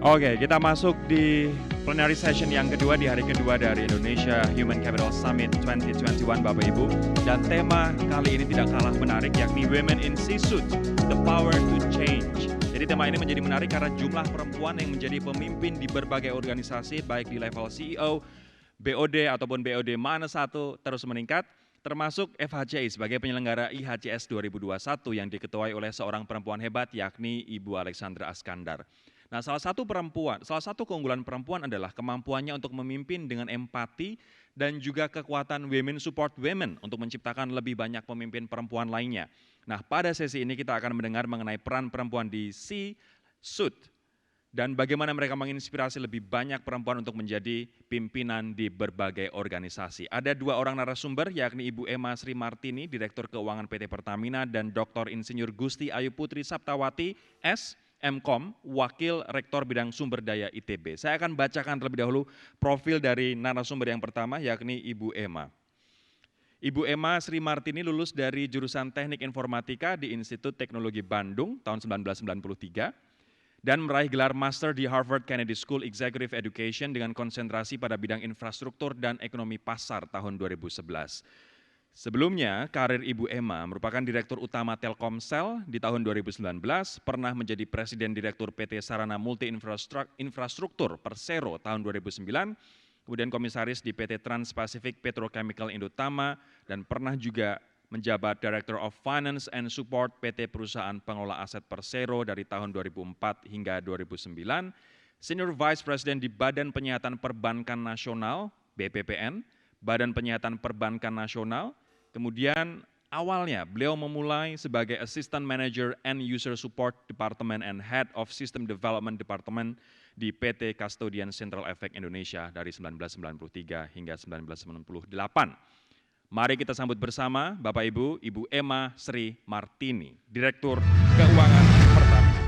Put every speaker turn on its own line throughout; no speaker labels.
Oke, kita masuk di plenary session yang kedua di hari kedua dari Indonesia Human Capital Summit 2021 Bapak Ibu. Dan tema kali ini tidak kalah menarik yakni Women in C-Suite, The Power to Change. Jadi tema ini menjadi menarik karena jumlah perempuan yang menjadi pemimpin di berbagai organisasi baik di level CEO, BOD ataupun BOD mana satu terus meningkat. Termasuk FHCI sebagai penyelenggara IHCS 2021 yang diketuai oleh seorang perempuan hebat yakni Ibu Alexandra Askandar. Nah, salah satu keunggulan perempuan adalah kemampuannya untuk memimpin dengan empati dan juga kekuatan Women Support Women untuk menciptakan lebih banyak pemimpin perempuan lainnya. Nah, pada sesi ini kita akan mendengar mengenai peran perempuan di C-Suite dan bagaimana mereka menginspirasi lebih banyak perempuan untuk menjadi pimpinan di berbagai organisasi. Ada dua orang narasumber, yakni Ibu Emma Sri Martini, Direktur Keuangan PT Pertamina, dan Dr. Insinyur Gusti Ayu Putri Saptawati, S.M.Com, Wakil Rektor Bidang Sumber Daya ITB. Saya akan bacakan terlebih dahulu profil dari narasumber yang pertama, yakni Ibu Emma. Ibu Emma Sri Martini lulus dari jurusan Teknik Informatika di Institut Teknologi Bandung tahun 1993, dan meraih gelar Master di Harvard Kennedy School Executive Education dengan konsentrasi pada bidang infrastruktur dan ekonomi pasar tahun 2011. Sebelumnya, karir Ibu Emma merupakan Direktur Utama Telkomsel di tahun 2019, pernah menjadi Presiden Direktur PT Sarana Multi Infrastruktur Persero tahun 2009, kemudian Komisaris di PT Trans-Pacific Petrochemical Indotama, dan pernah juga menjabat Director of Finance and Support PT Perusahaan Pengelola Aset Persero dari tahun 2004 hingga 2009, Senior Vice President di Badan Penyihatan Perbankan Nasional, BPPN, Badan Penyihatan Perbankan Nasional, kemudian awalnya beliau memulai sebagai Assistant Manager and User Support Department and Head of System Development Department di PT Custodian Central Effect Indonesia dari 1993 hingga 1998. Mari kita sambut bersama Bapak Ibu, Ibu Emma Sri Martini, Direktur Keuangan Pertamina.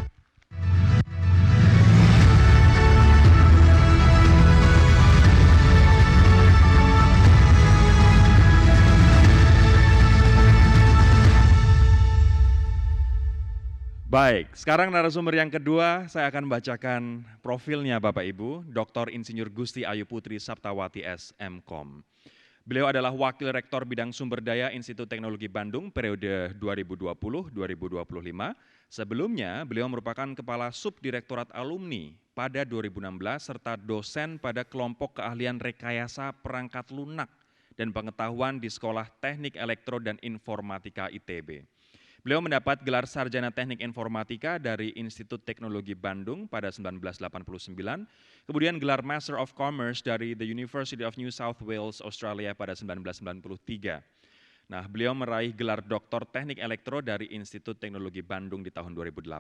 Baik, sekarang narasumber yang kedua saya akan bacakan profilnya Bapak Ibu, Dr. Insinyur Gusti Ayu Putri Saptawati S.M.Com. Beliau adalah Wakil Rektor Bidang Sumber Daya Institut Teknologi Bandung periode 2020-2025. Sebelumnya, beliau merupakan Kepala Subdirektorat Alumni pada 2016 serta dosen pada kelompok keahlian rekayasa perangkat lunak dan pengetahuan di Sekolah Teknik Elektro dan Informatika ITB. Beliau mendapat gelar Sarjana Teknik Informatika dari Institut Teknologi Bandung pada 1989, kemudian gelar Master of Commerce dari The University of New South Wales, Australia pada 1993. Nah, beliau meraih gelar Doktor Teknik Elektro dari Institut Teknologi Bandung di tahun 2008.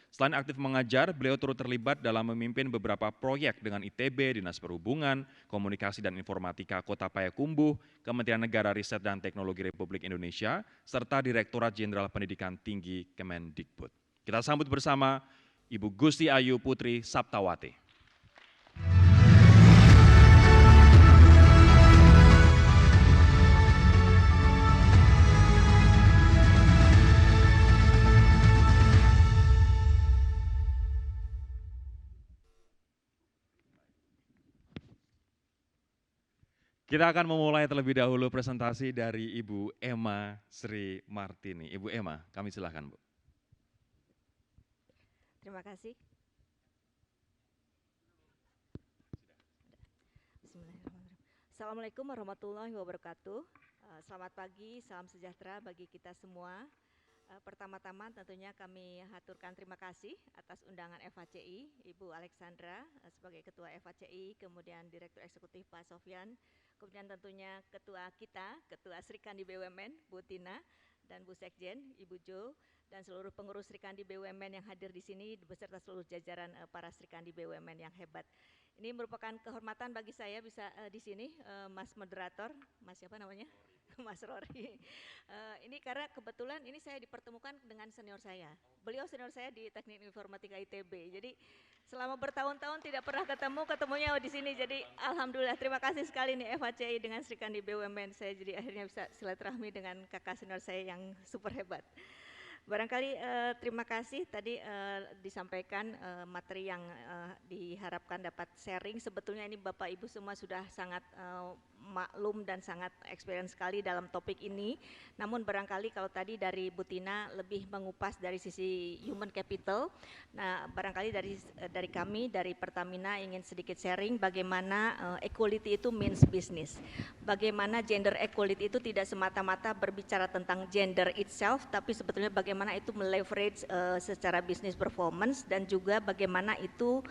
Selain aktif mengajar, beliau turut terlibat dalam memimpin beberapa proyek dengan ITB, Dinas Perhubungan, Komunikasi dan Informatika Kota Payakumbuh, Kementerian Negara Riset dan Teknologi Republik Indonesia, serta Direktorat Jenderal Pendidikan Tinggi Kemendikbud. Kita sambut bersama Ibu Gusti Ayu Putri Saptawati. Kita akan memulai terlebih dahulu presentasi dari Ibu Emma Sri Martini. Ibu Emma, kami silakan, Bu.
Terima kasih. Bismillahirrahmanirrahim. Assalamualaikum warahmatullahi wabarakatuh. Selamat pagi, salam sejahtera bagi kita semua. Pertama-tama tentunya kami haturkan terima kasih atas undangan FHCI, Ibu Alexandra sebagai Ketua FHCI, kemudian Direktur Eksekutif Pak Sofyan, kemudian tentunya Ketua kita, Ketua Srikandi BUMN, Bu Tina, dan Bu Sekjen, Ibu Jo, dan seluruh pengurus Srikandi BUMN yang hadir di sini beserta seluruh jajaran para Srikandi BUMN yang hebat. Ini merupakan kehormatan bagi saya bisa di sini, Mas Moderator, Mas siapa namanya? Mas Rory. Ini karena kebetulan ini saya dipertemukan dengan senior saya. Beliau senior saya di Teknik Informatika ITB. Jadi selama bertahun-tahun tidak pernah ketemunya di sini. Jadi alhamdulillah terima kasih sekali nih FHCI dengan Srikandi BUMN. Saya jadi akhirnya bisa silaturahmi dengan kakak senior saya yang super hebat. Barangkali terima kasih tadi disampaikan materi yang diharapkan dapat sharing. Sebetulnya ini Bapak Ibu semua sudah sangat maklum dan sangat experience sekali dalam topik ini. Namun barangkali kalau tadi dari Bu Tina lebih mengupas dari sisi human capital. Nah, barangkali dari kami dari Pertamina ingin sedikit sharing bagaimana equality itu means business. Bagaimana gender equality itu tidak semata-mata berbicara tentang gender itself, tapi sebetulnya bagaimana itu meleverage secara business performance dan juga bagaimana itu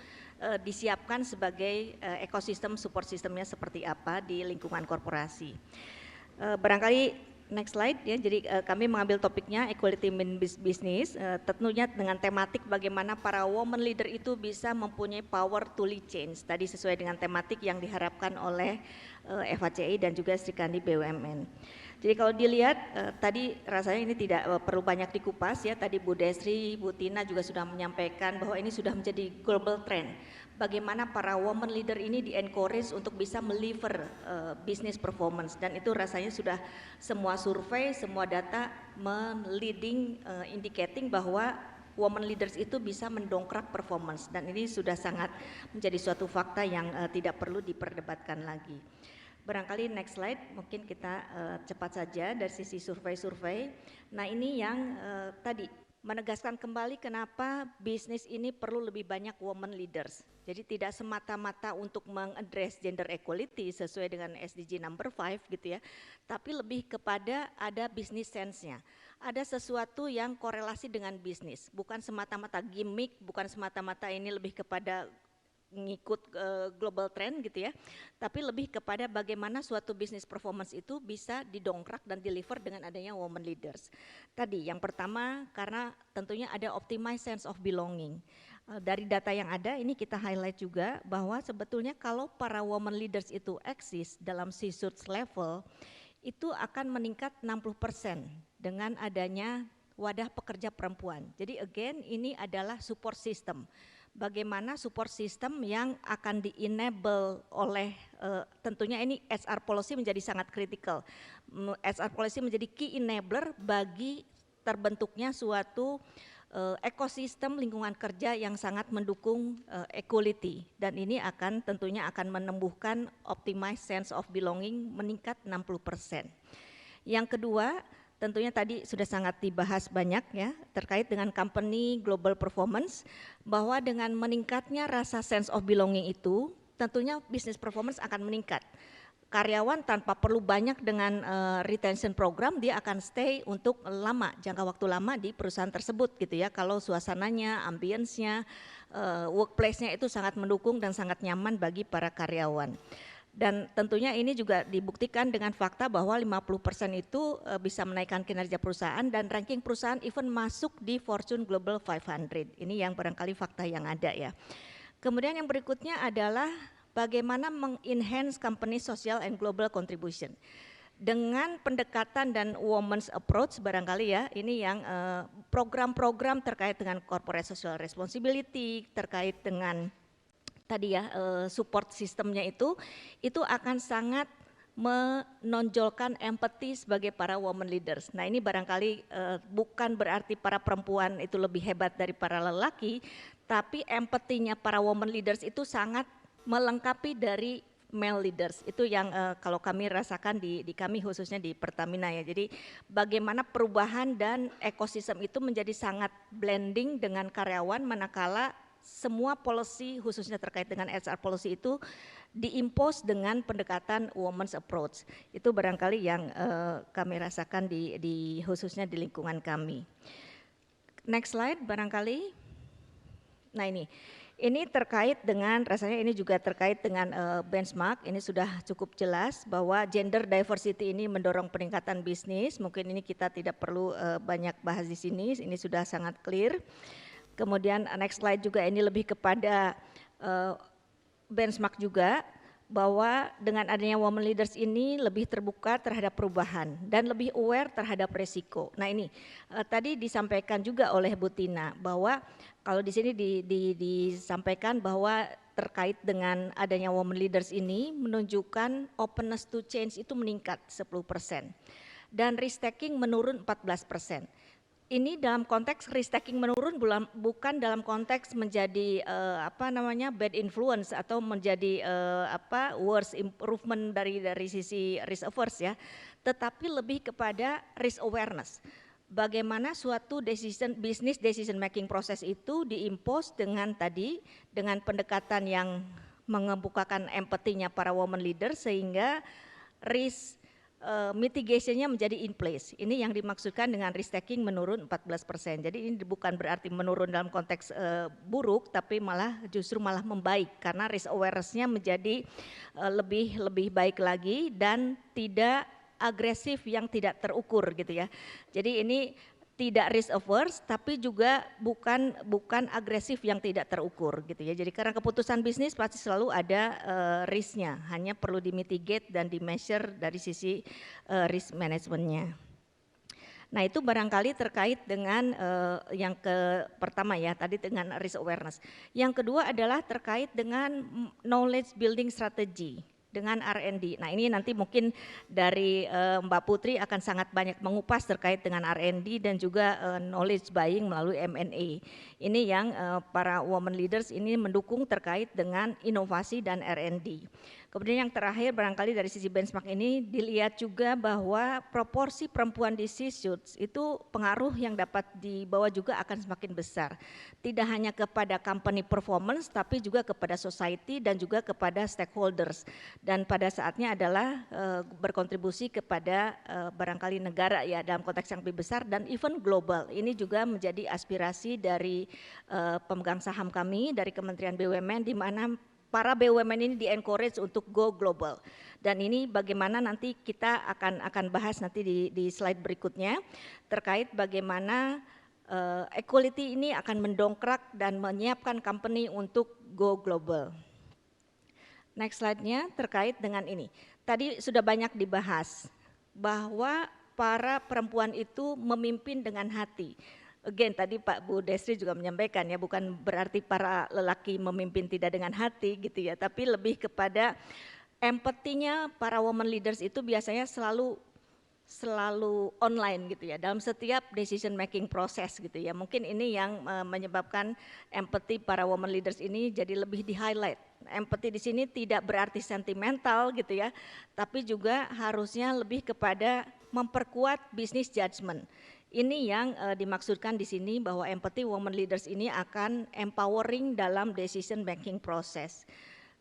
disiapkan sebagai ekosistem support sistemnya seperti apa di lingkungan korporasi. Barangkali next slide ya. Jadi kami mengambil topiknya equality in business, tentunya dengan tematik bagaimana para woman leader itu bisa mempunyai power to lead change. Tadi sesuai dengan tematik yang diharapkan oleh FHCI dan juga Sri Kandi BUMN. Jadi kalau dilihat tadi rasanya ini tidak perlu banyak dikupas ya. Tadi Bu Desri, Bu Tina juga sudah menyampaikan bahwa ini sudah menjadi global trend. Bagaimana para woman leader ini di-encourage untuk bisa meliver business performance, dan itu rasanya sudah semua survei, semua data leading indicating bahwa woman leaders itu bisa mendongkrak performance, dan ini sudah sangat menjadi suatu fakta yang tidak perlu diperdebatkan lagi. Barangkali next slide, mungkin kita cepat saja dari sisi survei-survei. Nah ini yang tadi menegaskan kembali kenapa bisnis ini perlu lebih banyak woman leaders. Jadi tidak semata-mata untuk mengaddress gender equality sesuai dengan SDG number 5 gitu ya, tapi lebih kepada ada business sense-nya. Ada sesuatu yang korelasi dengan bisnis, bukan semata-mata gimmick, bukan semata-mata ini lebih kepada ngikut global trend gitu ya, tapi lebih kepada bagaimana suatu business performance itu bisa didongkrak dan deliver dengan adanya woman leaders. Tadi yang pertama karena tentunya ada optimized sense of belonging. Dari data yang ada ini kita highlight juga bahwa sebetulnya kalau para woman leaders itu eksis dalam C-suite level itu akan meningkat 60% dengan adanya wadah pekerja perempuan. Jadi again ini adalah support system. Bagaimana support system yang akan di-enable oleh tentunya ini HR policy menjadi sangat kritikal. HR policy menjadi key enabler bagi terbentuknya suatu ekosistem lingkungan kerja yang sangat mendukung equality, dan ini akan tentunya akan menumbuhkan optimized sense of belonging meningkat 60%. Yang kedua, tentunya tadi sudah sangat dibahas banyak ya terkait dengan company global performance, bahwa dengan meningkatnya rasa sense of belonging itu tentunya business performance akan meningkat. Karyawan tanpa perlu banyak dengan retention program, dia akan stay untuk lama, jangka waktu lama di perusahaan tersebut gitu ya, kalau suasananya, ambience-nya, workplace-nya itu sangat mendukung dan sangat nyaman bagi para karyawan. Dan tentunya ini juga dibuktikan dengan fakta bahwa 50% itu bisa menaikkan kinerja perusahaan dan ranking perusahaan even masuk di Fortune Global 500. Ini yang barangkali fakta yang ada ya. Kemudian yang berikutnya adalah bagaimana mengenhance company social and global contribution. Dengan pendekatan dan women's approach barangkali ya, ini yang program-program terkait dengan corporate social responsibility, terkait dengan tadi ya support sistemnya itu akan sangat menonjolkan empati sebagai para woman leaders. Nah ini barangkali bukan berarti para perempuan itu lebih hebat dari para lelaki, tapi empatinya para woman leaders itu sangat melengkapi dari male leaders. Itu yang kalau kami rasakan di kami khususnya di Pertamina ya. Jadi bagaimana perubahan dan ekosistem itu menjadi sangat blending dengan karyawan, manakala semua policy khususnya terkait dengan HR policy itu diimpose dengan pendekatan women's approach. Itu barangkali yang kami rasakan di khususnya di lingkungan kami. Next slide barangkali. Nah ini terkait dengan, rasanya ini juga terkait dengan benchmark. Ini sudah cukup jelas bahwa gender diversity ini mendorong peningkatan bisnis. Mungkin ini kita tidak perlu banyak bahas di sini, ini sudah sangat clear. Kemudian next slide juga ini lebih kepada benchmark juga, bahwa dengan adanya women leaders ini lebih terbuka terhadap perubahan dan lebih aware terhadap resiko. Nah ini tadi disampaikan juga oleh Bu Tina bahwa kalau di sini disampaikan bahwa terkait dengan adanya women leaders ini menunjukkan openness to change itu meningkat 10% dan risk taking menurun 14%. ini dalam konteks restacking menurun bukan dalam konteks menjadi bad influence atau menjadi worse improvement dari sisi risk averse ya, tetapi lebih kepada risk awareness. Bagaimana suatu business decision making proses itu diimpose dengan pendekatan yang mengemukakan empatinya para women leader sehingga risk mitigationnya menjadi in place. Ini yang dimaksudkan dengan risk taking menurun 14%. Jadi ini bukan berarti menurun dalam konteks buruk, tapi justru malah membaik karena risk awareness-nya menjadi lebih baik lagi dan tidak agresif yang tidak terukur gitu ya. Jadi ini tidak risk averse tapi juga bukan agresif yang tidak terukur gitu ya. Jadi karena keputusan bisnis pasti selalu ada risknya, hanya perlu dimitigate dan dimeasure dari sisi risk manajemennya. Nah itu barangkali terkait dengan yang pertama ya tadi dengan risk awareness. Yang kedua adalah terkait dengan knowledge building strategy dengan R&D. Nah ini nanti mungkin dari Mbak Putri akan sangat banyak mengupas terkait dengan R&D dan juga knowledge buying melalui M&A. Ini yang para women leaders ini mendukung terkait dengan inovasi dan R&D. Kemudian yang terakhir barangkali dari sisi benchmark ini dilihat juga bahwa proporsi perempuan di C-suites itu pengaruh yang dapat dibawa juga akan semakin besar. Tidak hanya kepada company performance tapi juga kepada society dan juga kepada stakeholders. Dan pada saatnya adalah berkontribusi kepada barangkali negara ya dalam konteks yang lebih besar dan even global. Ini juga menjadi aspirasi dari pemegang saham kami dari Kementerian BUMN di mana para BUMN ini di-encourage untuk go global. Dan ini bagaimana nanti kita akan bahas nanti di slide berikutnya terkait bagaimana equality ini akan mendongkrak dan menyiapkan company untuk go global. Next slide-nya terkait dengan ini. Tadi sudah banyak dibahas bahwa para perempuan itu memimpin dengan hati. Again tadi Pak Bu Desri juga menyampaikan ya bukan berarti para lelaki memimpin tidak dengan hati gitu ya, tapi lebih kepada empatinya para women leaders itu biasanya selalu online gitu ya dalam setiap decision making proses gitu ya. Mungkin ini yang menyebabkan empati para women leaders ini jadi lebih di highlight. Empati di sini tidak berarti sentimental gitu ya, tapi juga harusnya lebih kepada memperkuat business judgment. Ini yang dimaksudkan di sini bahwa empathy women leaders ini akan empowering dalam decision making process.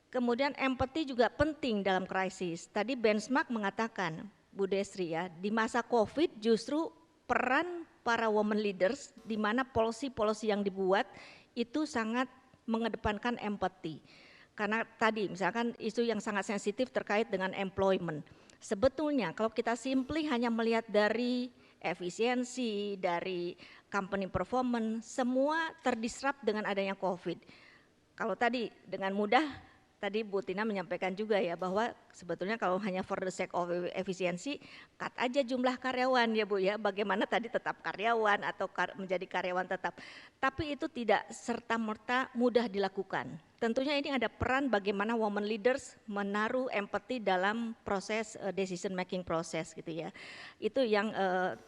Kemudian empathy juga penting dalam krisis. Tadi benchmark mengatakan, Bu Desri ya, di masa COVID justru peran para women leaders di mana policy-policy yang dibuat itu sangat mengedepankan empathy. Karena tadi misalkan isu yang sangat sensitif terkait dengan employment. Sebetulnya kalau kita simply hanya melihat dari efisiensi, dari company performance, semua terdisrupt dengan adanya COVID. Kalau tadi dengan mudah, tadi Bu Tina menyampaikan juga ya bahwa sebetulnya kalau hanya for the sake of efisiensi, cut aja jumlah karyawan ya Bu ya, bagaimana tadi tetap karyawan atau menjadi karyawan tetap. Tapi itu tidak serta-merta mudah dilakukan. Tentunya ini ada peran bagaimana women leaders menaruh empati dalam proses decision making proses gitu ya. Itu yang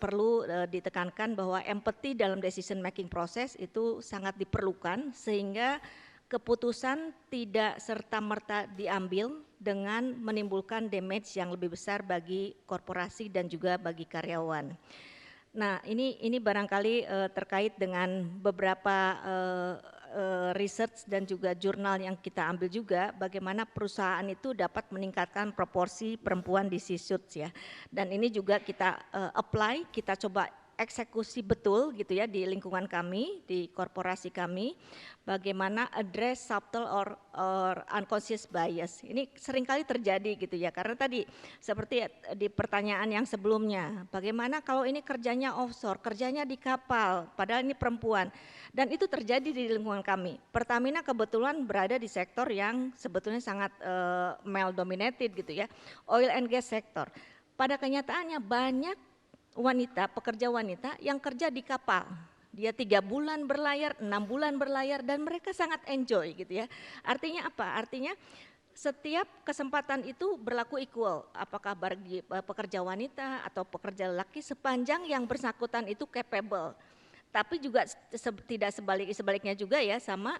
perlu ditekankan bahwa empati dalam decision making proses itu sangat diperlukan sehingga keputusan tidak serta-merta diambil dengan menimbulkan damage yang lebih besar bagi korporasi dan juga bagi karyawan. Nah ini barangkali terkait dengan beberapa research dan juga jurnal yang kita ambil juga bagaimana perusahaan itu dapat meningkatkan proporsi perempuan di C-suites ya. Dan ini juga kita apply, kita coba eksekusi betul gitu ya di lingkungan kami, di korporasi kami, bagaimana address subtle or unconscious bias. Ini seringkali terjadi gitu ya, karena tadi seperti di pertanyaan yang sebelumnya, bagaimana kalau ini kerjanya offshore, kerjanya di kapal, padahal ini perempuan. Dan itu terjadi di lingkungan kami. Pertamina kebetulan berada di sektor yang sebetulnya sangat male dominated gitu ya, oil and gas sektor. Pada kenyataannya banyak wanita, pekerja wanita yang kerja di kapal. Dia 3 bulan berlayar, 6 bulan berlayar dan mereka sangat enjoy gitu ya. Artinya apa? Artinya setiap kesempatan itu berlaku equal. Apakah bagi pekerja wanita atau pekerja laki sepanjang yang bersangkutan itu capable. Tapi juga tidak sebaliknya juga ya, sama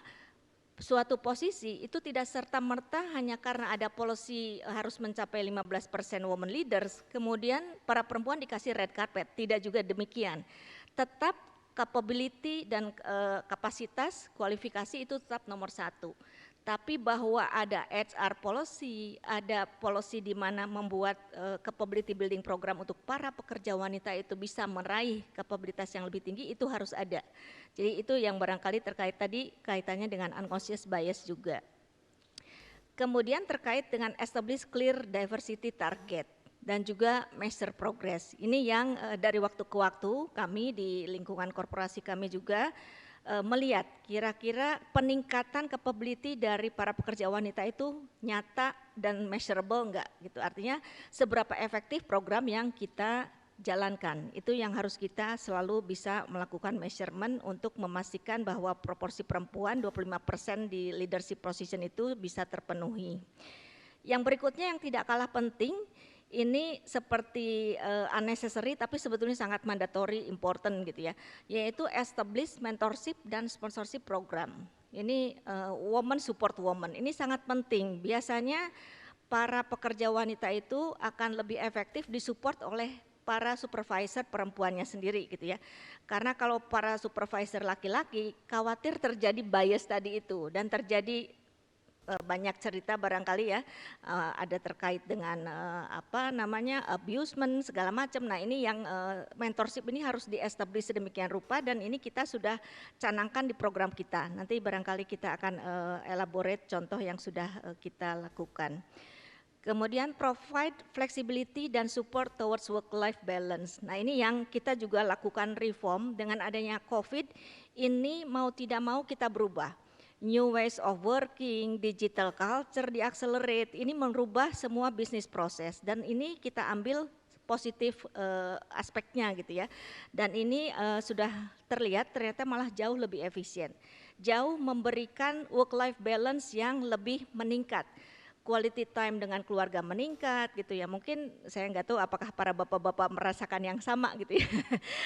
suatu posisi itu tidak serta-merta hanya karena ada policy harus mencapai 15% women leaders, kemudian para perempuan dikasih red carpet, tidak juga demikian. Tetap capability dan kapasitas, kualifikasi itu tetap nomor satu. Tapi bahwa ada HR policy, ada policy di mana membuat capability building program untuk para pekerja wanita itu bisa meraih kapabilitas yang lebih tinggi, itu harus ada. Jadi itu yang barangkali terkait tadi kaitannya dengan unconscious bias juga. Kemudian terkait dengan establish clear diversity target dan juga measure progress. Ini yang dari waktu ke waktu kami di lingkungan korporasi kami juga melihat kira-kira peningkatan capability dari para pekerja wanita itu nyata dan measurable enggak gitu. Artinya seberapa efektif program yang kita jalankan. Itu yang harus kita selalu bisa melakukan measurement untuk memastikan bahwa proporsi perempuan 25% di leadership position itu bisa terpenuhi. Yang berikutnya yang tidak kalah penting, ini seperti unnecessary tapi sebetulnya sangat mandatory, important gitu ya, yaitu establish mentorship dan sponsorship program. Ini woman support woman, ini sangat penting. Biasanya para pekerja wanita itu akan lebih efektif disupport oleh para supervisor perempuannya sendiri gitu ya. Karena kalau para supervisor laki-laki khawatir terjadi bias tadi itu dan terjadi banyak cerita barangkali ya, ada terkait dengan abusement segala macam. Nah ini yang mentorship ini harus di-establish sedemikian rupa dan ini kita sudah canangkan di program kita. Nanti barangkali kita akan elaborate contoh yang sudah kita lakukan. Kemudian provide flexibility dan support towards work-life balance. Nah ini yang kita juga lakukan reform dengan adanya COVID, ini mau tidak mau kita berubah. New ways of working, digital culture di-accelerate, ini merubah semua bisnis proses dan ini kita ambil positif aspeknya gitu ya. Dan ini sudah terlihat ternyata malah jauh lebih efisien. Jauh memberikan work-life balance yang lebih meningkat. Quality time dengan keluarga meningkat gitu ya. Mungkin saya nggak tahu apakah para bapak-bapak merasakan yang sama gitu ya.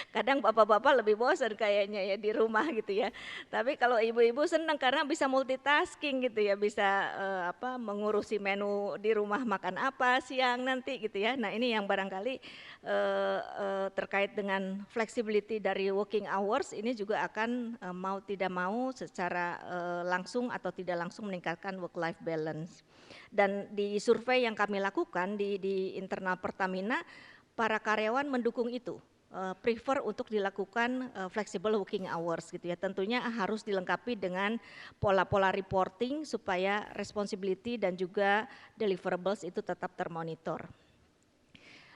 Kadang bapak-bapak lebih bosan kayaknya ya di rumah gitu ya. Tapi kalau ibu-ibu senang karena bisa multitasking gitu ya, bisa mengurusi menu di rumah makan apa siang nanti gitu ya. Nah ini yang barangkali terkait dengan flexibility dari working hours ini juga akan mau tidak mau secara langsung atau tidak langsung meningkatkan work-life balance. Dan di survei yang kami lakukan di internal Pertamina, para karyawan mendukung itu, prefer untuk dilakukan flexible working hours gitu ya. Tentunya harus dilengkapi dengan pola-pola reporting supaya responsibility dan juga deliverables itu tetap termonitor.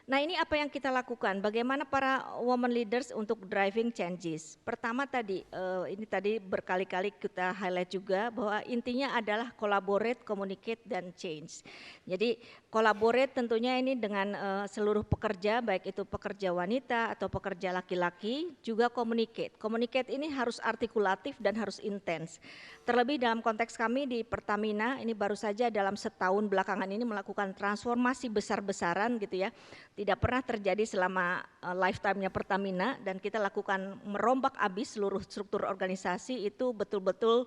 Nah ini apa yang kita lakukan, bagaimana para women leaders untuk driving changes. Pertama tadi, ini tadi berkali-kali kita highlight juga bahwa intinya adalah collaborate, communicate, dan change. Jadi collaborate tentunya ini dengan seluruh pekerja, baik itu pekerja wanita atau pekerja laki-laki, juga communicate. Communicate ini harus artikulatif dan harus intens. Terlebih dalam konteks kami di Pertamina, ini baru saja dalam setahun belakangan ini melakukan transformasi besar-besaran gitu ya. Tidak pernah terjadi selama lifetime-nya Pertamina dan kita lakukan merombak abis seluruh struktur organisasi itu betul-betul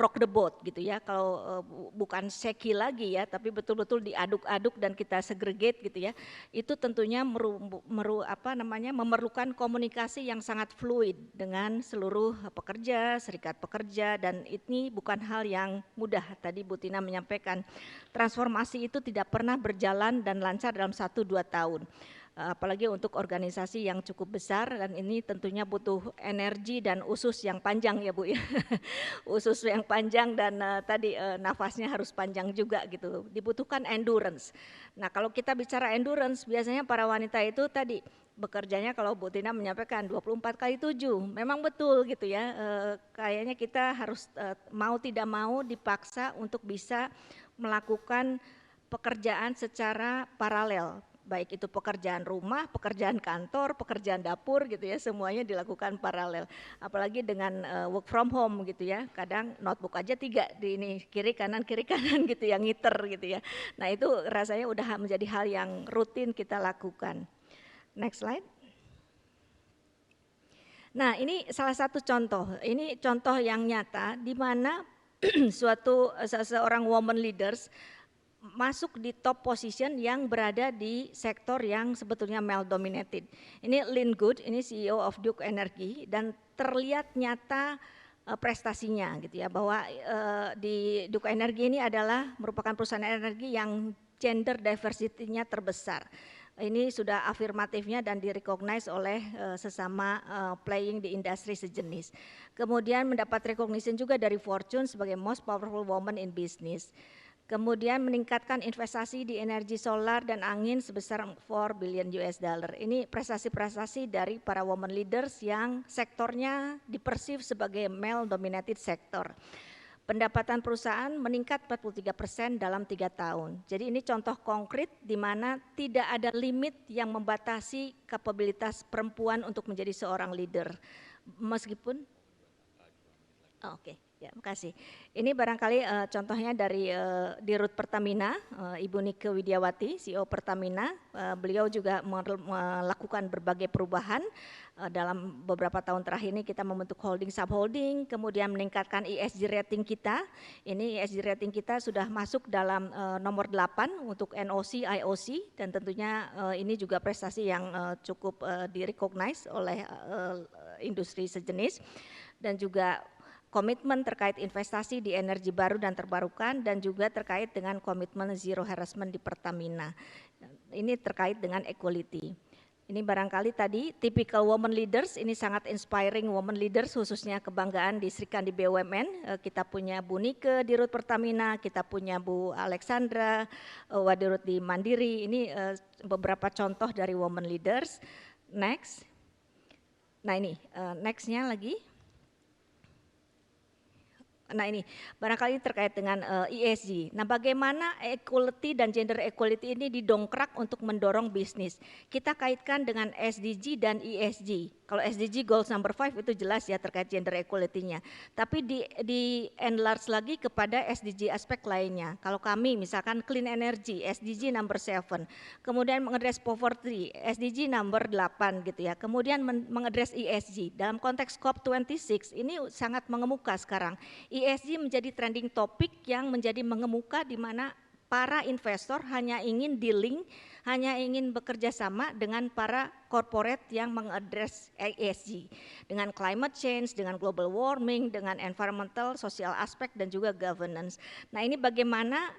rock the boat gitu ya. Kalau bukan seki lagi ya, tapi betul-betul diaduk-aduk dan kita segregate gitu ya. Itu tentunya memerlukan komunikasi yang sangat fluid dengan seluruh pekerja, serikat pekerja, dan ini bukan hal yang mudah. Tadi Bu Tina menyampaikan transformasi itu tidak pernah berjalan dan lancar dalam 1-2 tahun. Apalagi untuk organisasi yang cukup besar dan ini tentunya butuh energi dan usus yang panjang ya Bu ya. Usus yang panjang dan tadi nafasnya harus panjang juga gitu. Dibutuhkan endurance. Nah kalau kita bicara endurance biasanya para wanita itu tadi bekerjanya kalau Bu Tina menyampaikan 24/7. Memang betul gitu ya. Kayaknya kita harus mau tidak mau dipaksa untuk bisa melakukan pekerjaan secara paralel. Baik itu pekerjaan rumah, pekerjaan kantor, pekerjaan dapur gitu ya, semuanya dilakukan paralel. Apalagi dengan work from home gitu ya, kadang notebook aja 3 di ini kiri kanan gitu yang ngiter gitu ya. Nah itu rasanya udah menjadi hal yang rutin kita lakukan. Next slide. Nah, ini salah satu contoh. Ini contoh yang nyata di mana seorang woman leaders masuk di top position yang berada di sektor yang sebetulnya male dominated. Ini Lynn Good, ini CEO of Duke Energy, dan terlihat nyata prestasinya gitu ya, bahwa di Duke Energy ini adalah merupakan perusahaan energi yang gender diversity-nya terbesar. Ini sudah afirmatifnya dan direcognize oleh sesama playing di industri sejenis. Kemudian mendapat recognition juga dari Fortune sebagai most powerful woman in business. Kemudian meningkatkan investasi di energi solar dan angin sebesar 4 billion US dollar. Ini prestasi-prestasi dari para woman leaders yang sektornya dipersif sebagai male dominated sector. Pendapatan perusahaan meningkat 43% dalam 3 tahun. Jadi ini contoh konkret di mana tidak ada limit yang membatasi kapabilitas perempuan untuk menjadi seorang leader. Meskipun oke. Ya, makasih. Ini barangkali contohnya dari Dirut Pertamina, Ibu Nike Widiawati, CEO Pertamina. Beliau juga melakukan berbagai perubahan dalam beberapa tahun terakhir ini. Kita membentuk holding subholding, kemudian meningkatkan ESG rating kita. Ini ESG rating kita sudah masuk dalam nomor 8 untuk NOC, IOC, dan tentunya ini juga prestasi yang cukup direcognize oleh industri sejenis, dan juga komitmen terkait investasi di energi baru dan terbarukan, dan juga terkait dengan komitmen zero harassment di Pertamina. Ini terkait dengan equality. Ini barangkali tadi typical woman leaders, ini sangat inspiring woman leaders, khususnya kebanggaan di Sri Kandi BUMN. Kita punya Bu Nike di Dirut Pertamina, kita punya Bu Alexandra Wadirut di Mandiri. Ini beberapa contoh dari woman leaders. Next. Nah ini nextnya lagi. Nah ini barangkali terkait dengan ESG. Nah bagaimana equality dan gender equality ini didongkrak untuk mendorong bisnis. Kita kaitkan dengan SDG dan ESG. Kalau SDG goals number 5 itu jelas ya terkait gender equality-nya. Tapi di enlarge lagi kepada SDG aspek lainnya. Kalau kami misalkan clean energy, SDG number 7. Kemudian mengadres poverty, SDG number 8 gitu ya. Kemudian mengadres ESG. Dalam konteks COP26 ini sangat mengemuka sekarang. ESG menjadi trending topik yang menjadi mengemuka di mana para investor hanya ingin dealing, hanya ingin bekerja sama dengan para corporate yang mengadres ESG. Dengan climate change, dengan global warming, dengan environmental, social aspect, dan juga governance. Nah ini bagaimana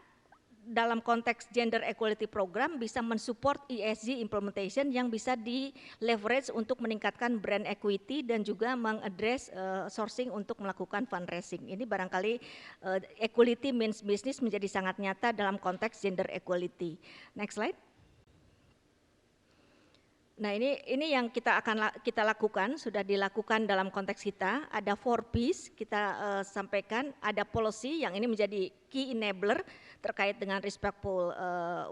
dalam konteks gender equality program bisa mensupport ESG implementation yang bisa di leverage untuk meningkatkan brand equity dan juga mengadres sourcing untuk melakukan fundraising. Ini barangkali equality means business menjadi sangat nyata dalam konteks gender equality. Next slide. Nah ini yang kita lakukan, sudah dilakukan dalam konteks kita. Ada 4 P's kita sampaikan, ada policy yang ini menjadi key enabler terkait dengan respectful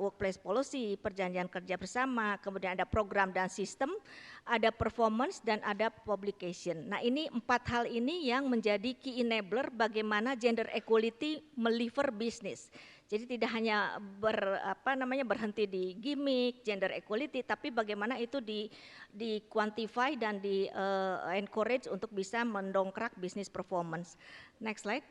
workplace policy, perjanjian kerja bersama, kemudian ada program dan sistem, ada performance, dan ada publication. Nah ini 4 hal ini yang menjadi key enabler bagaimana gender equality meliver bisnis. Jadi tidak hanya berhenti di gimmick, gender equality, tapi bagaimana itu di quantify dan di encourage untuk bisa mendongkrak bisnis performance. Next slide.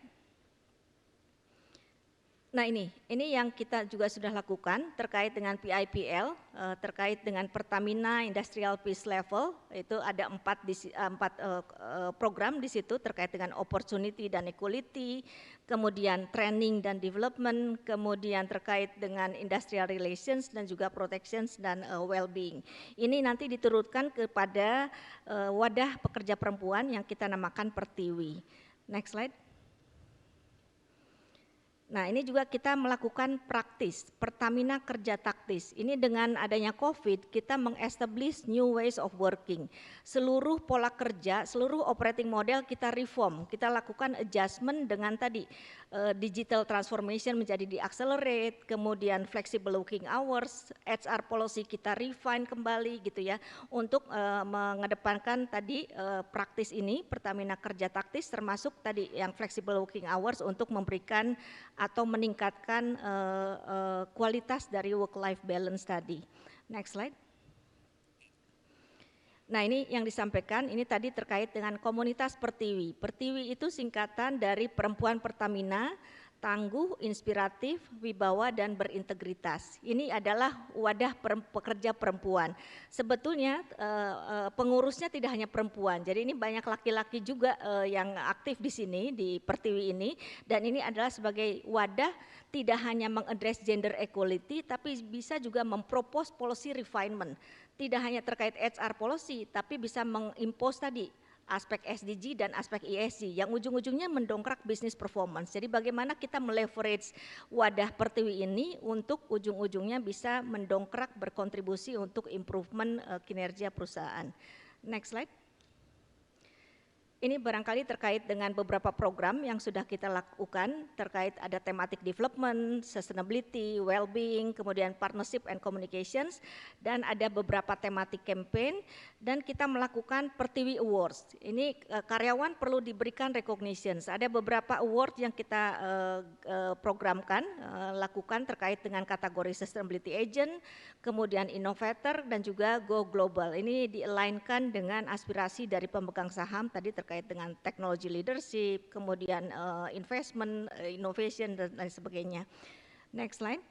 Nah ini yang kita juga sudah lakukan terkait dengan PIPL, terkait dengan Pertamina Industrial Peace Level, itu ada 4 program di situ terkait dengan opportunity dan equality, kemudian training dan development, kemudian terkait dengan industrial relations dan juga protections dan well-being. Ini nanti diturunkan kepada wadah pekerja perempuan yang kita namakan Pertiwi. Next slide. Nah ini juga kita melakukan praktis, Pertamina kerja taktis. Ini dengan adanya COVID kita meng-establish new ways of working. Seluruh pola kerja, seluruh operating model kita reform, kita lakukan adjustment dengan tadi digital transformation menjadi di-accelerate, kemudian flexible working hours, HR policy kita refine kembali gitu ya, untuk mengedepankan tadi praktis ini, Pertamina kerja taktis termasuk tadi yang flexible working hours untuk memberikan atau meningkatkan kualitas dari work-life balance tadi. Next slide. Nah, ini yang disampaikan ini tadi terkait dengan komunitas Pertiwi. Pertiwi itu singkatan dari Perempuan Pertamina, tangguh, inspiratif, wibawa, dan berintegritas. Ini adalah wadah pekerja perempuan. Sebetulnya pengurusnya tidak hanya perempuan, jadi ini banyak laki-laki juga yang aktif di sini di Pertiwi ini, dan ini adalah sebagai wadah tidak hanya mengadres gender equality, tapi bisa juga mempropose policy refinement. Tidak hanya terkait HR policy, tapi bisa mengimpose tadi aspek SDG dan aspek ESG yang ujung-ujungnya mendongkrak bisnis performance. Jadi bagaimana kita meleverage wadah Pertiwi ini untuk ujung-ujungnya bisa mendongkrak berkontribusi untuk improvement kinerja perusahaan. Next slide. Ini barangkali terkait dengan beberapa program yang sudah kita lakukan terkait ada thematic development, sustainability, well-being, kemudian partnership and communications, dan ada beberapa thematic campaign, dan kita melakukan Pertiwi Awards. Ini karyawan perlu diberikan recognition. Ada beberapa award yang kita programkan, lakukan terkait dengan kategori sustainability agent, kemudian innovator, dan juga go global. Ini di-align-kan dengan aspirasi dari pemegang saham tadi terkait dengan technology leadership, kemudian investment, innovation, dan lain sebagainya. Next slide.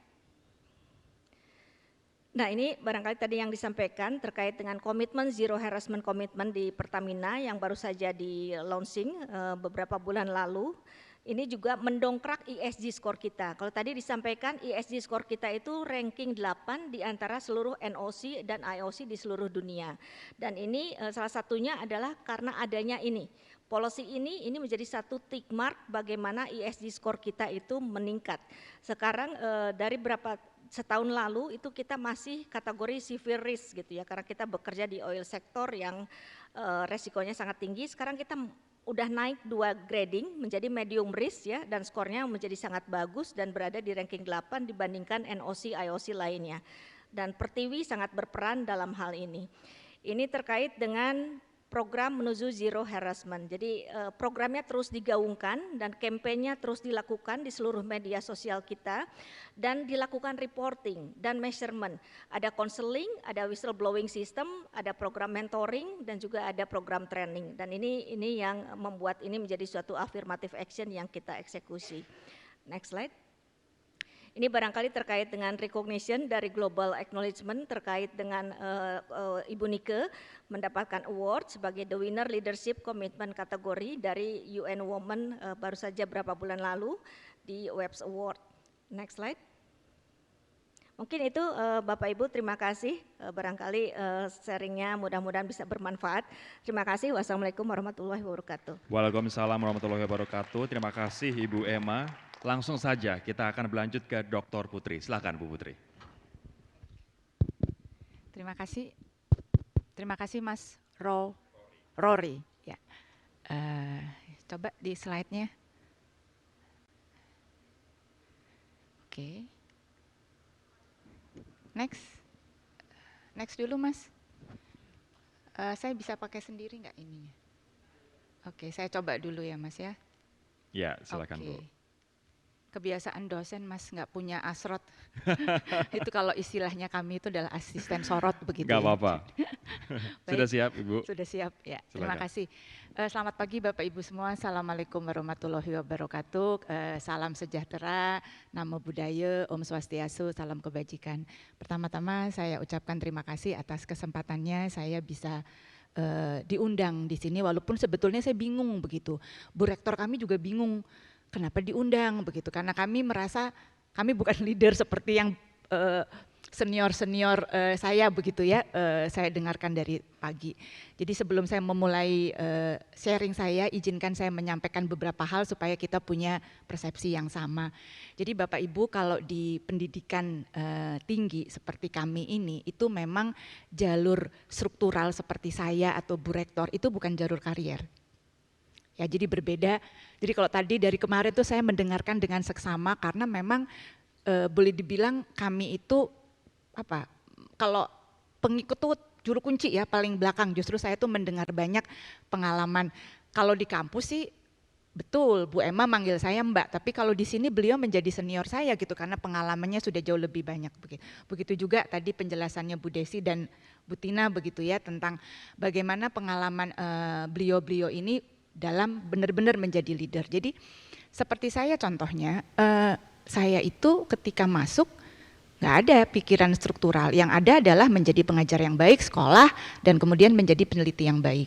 Nah, ini barangkali tadi yang disampaikan terkait dengan komitmen zero harassment commitment di Pertamina yang baru saja di launching beberapa bulan lalu. Ini juga mendongkrak ESG score kita. Kalau tadi disampaikan ESG score kita itu ranking 8 di antara seluruh NOC dan IOC di seluruh dunia. Dan ini salah satunya adalah karena adanya ini. Policy ini menjadi satu tick mark bagaimana ESG score kita itu meningkat. Sekarang dari setahun lalu itu kita masih kategori severe risk gitu ya, karena kita bekerja di oil sector yang resikonya sangat tinggi. Sekarang kita udah naik 2 grading menjadi medium risk ya, dan skornya menjadi sangat bagus dan berada di ranking 8 dibandingkan NOC, IOC lainnya. Dan Pertiwi sangat berperan dalam hal ini. Ini terkait dengan program menuju zero harassment. Jadi programnya terus digaungkan dan kampanyenya terus dilakukan di seluruh media sosial kita dan dilakukan reporting dan measurement. Ada counseling, ada whistleblowing system, ada program mentoring, dan juga ada program training. Dan ini yang membuat ini menjadi suatu affirmative action yang kita eksekusi. Next slide. Ini barangkali terkait dengan recognition dari global acknowledgement terkait dengan Ibu Nike mendapatkan award sebagai the winner leadership commitment kategori dari UN Women baru saja beberapa bulan lalu di WEBS Award. Next slide. Mungkin itu Bapak Ibu, terima kasih. Barangkali sharingnya mudah-mudahan bisa bermanfaat. Terima kasih. Wassalamualaikum warahmatullahi wabarakatuh.
Waalaikumsalam warahmatullahi wabarakatuh. Terima kasih Ibu Emma. Langsung saja kita akan berlanjut ke Dr. Putri. Silakan Bu Putri.
Terima kasih Mas Rory. Ya. Coba di slide-nya. Oke. Next dulu Mas. Saya bisa pakai sendiri nggak ininya? Oke, saya coba dulu ya Mas ya.
Ya, silakan Bu.
Kebiasaan dosen Mas nggak punya asrot. Itu kalau istilahnya kami itu adalah asisten sorot begitu.
Gak apa-apa. Sudah siap Ibu?
Sudah siap ya.
Silakan.
Terima kasih. Selamat pagi Bapak Ibu semua. Assalamualaikum warahmatullahi wabarakatuh. Salam sejahtera, namo buddhaya, Om Swastiastu, salam kebajikan. Pertama-tama saya ucapkan terima kasih atas kesempatannya saya bisa diundang di sini, walaupun sebetulnya saya bingung begitu. Bu Rektor kami juga bingung. Kenapa diundang begitu? Karena kami merasa kami bukan leader seperti yang senior saya begitu ya. Saya dengarkan dari pagi. Jadi sebelum saya memulai sharing saya, izinkan saya menyampaikan beberapa hal supaya kita punya persepsi yang sama. Jadi Bapak Ibu, kalau di pendidikan tinggi seperti kami ini, itu memang jalur struktural seperti saya atau Bu Rektor itu bukan jalur karier. Ya, jadi berbeda. Jadi kalau tadi dari kemarin tuh saya mendengarkan dengan seksama karena memang boleh dibilang kami itu apa? Kalau pengikut tuh juru kunci ya paling belakang. Justru saya tuh mendengar banyak pengalaman. Kalau di kampus sih Betul, Bu Emma manggil saya Mbak, tapi kalau di sini beliau menjadi senior saya gitu karena pengalamannya sudah jauh lebih banyak. Begitu juga tadi penjelasannya Bu Desi dan Bu Tina begitu ya tentang bagaimana pengalaman beliau-beliau ini dalam benar-benar menjadi leader. Jadi seperti saya contohnya, saya itu ketika masuk nggak ada pikiran struktural, yang ada adalah menjadi pengajar yang baik, sekolah, dan kemudian menjadi peneliti yang baik.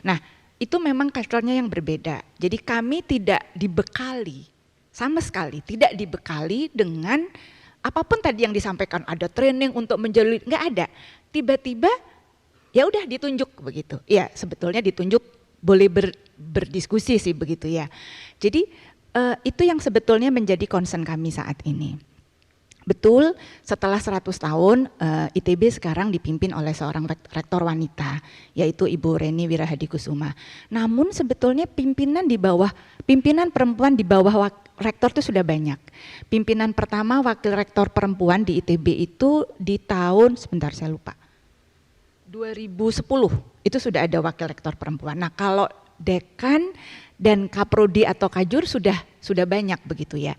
Nah, itu memang culture-nya yang berbeda. Jadi kami tidak dibekali, sama sekali tidak dibekali dengan apapun tadi yang disampaikan, ada training untuk menjadi, nggak ada. Tiba-tiba ya udah ditunjuk begitu. Ya sebetulnya ditunjuk boleh berdiskusi sih begitu ya. Jadi itu yang sebetulnya menjadi concern kami saat ini. Betul, setelah 100 tahun ITB sekarang dipimpin oleh seorang rektor wanita, yaitu Ibu Reni Wirahadikusuma. Namun sebetulnya pimpinan perempuan di bawah rektor itu sudah banyak. Pimpinan pertama wakil rektor perempuan di ITB itu di tahun, sebentar saya lupa, 2010 itu sudah ada wakil rektor perempuan. Nah kalau dekan dan kaprodi atau kajur sudah banyak begitu ya.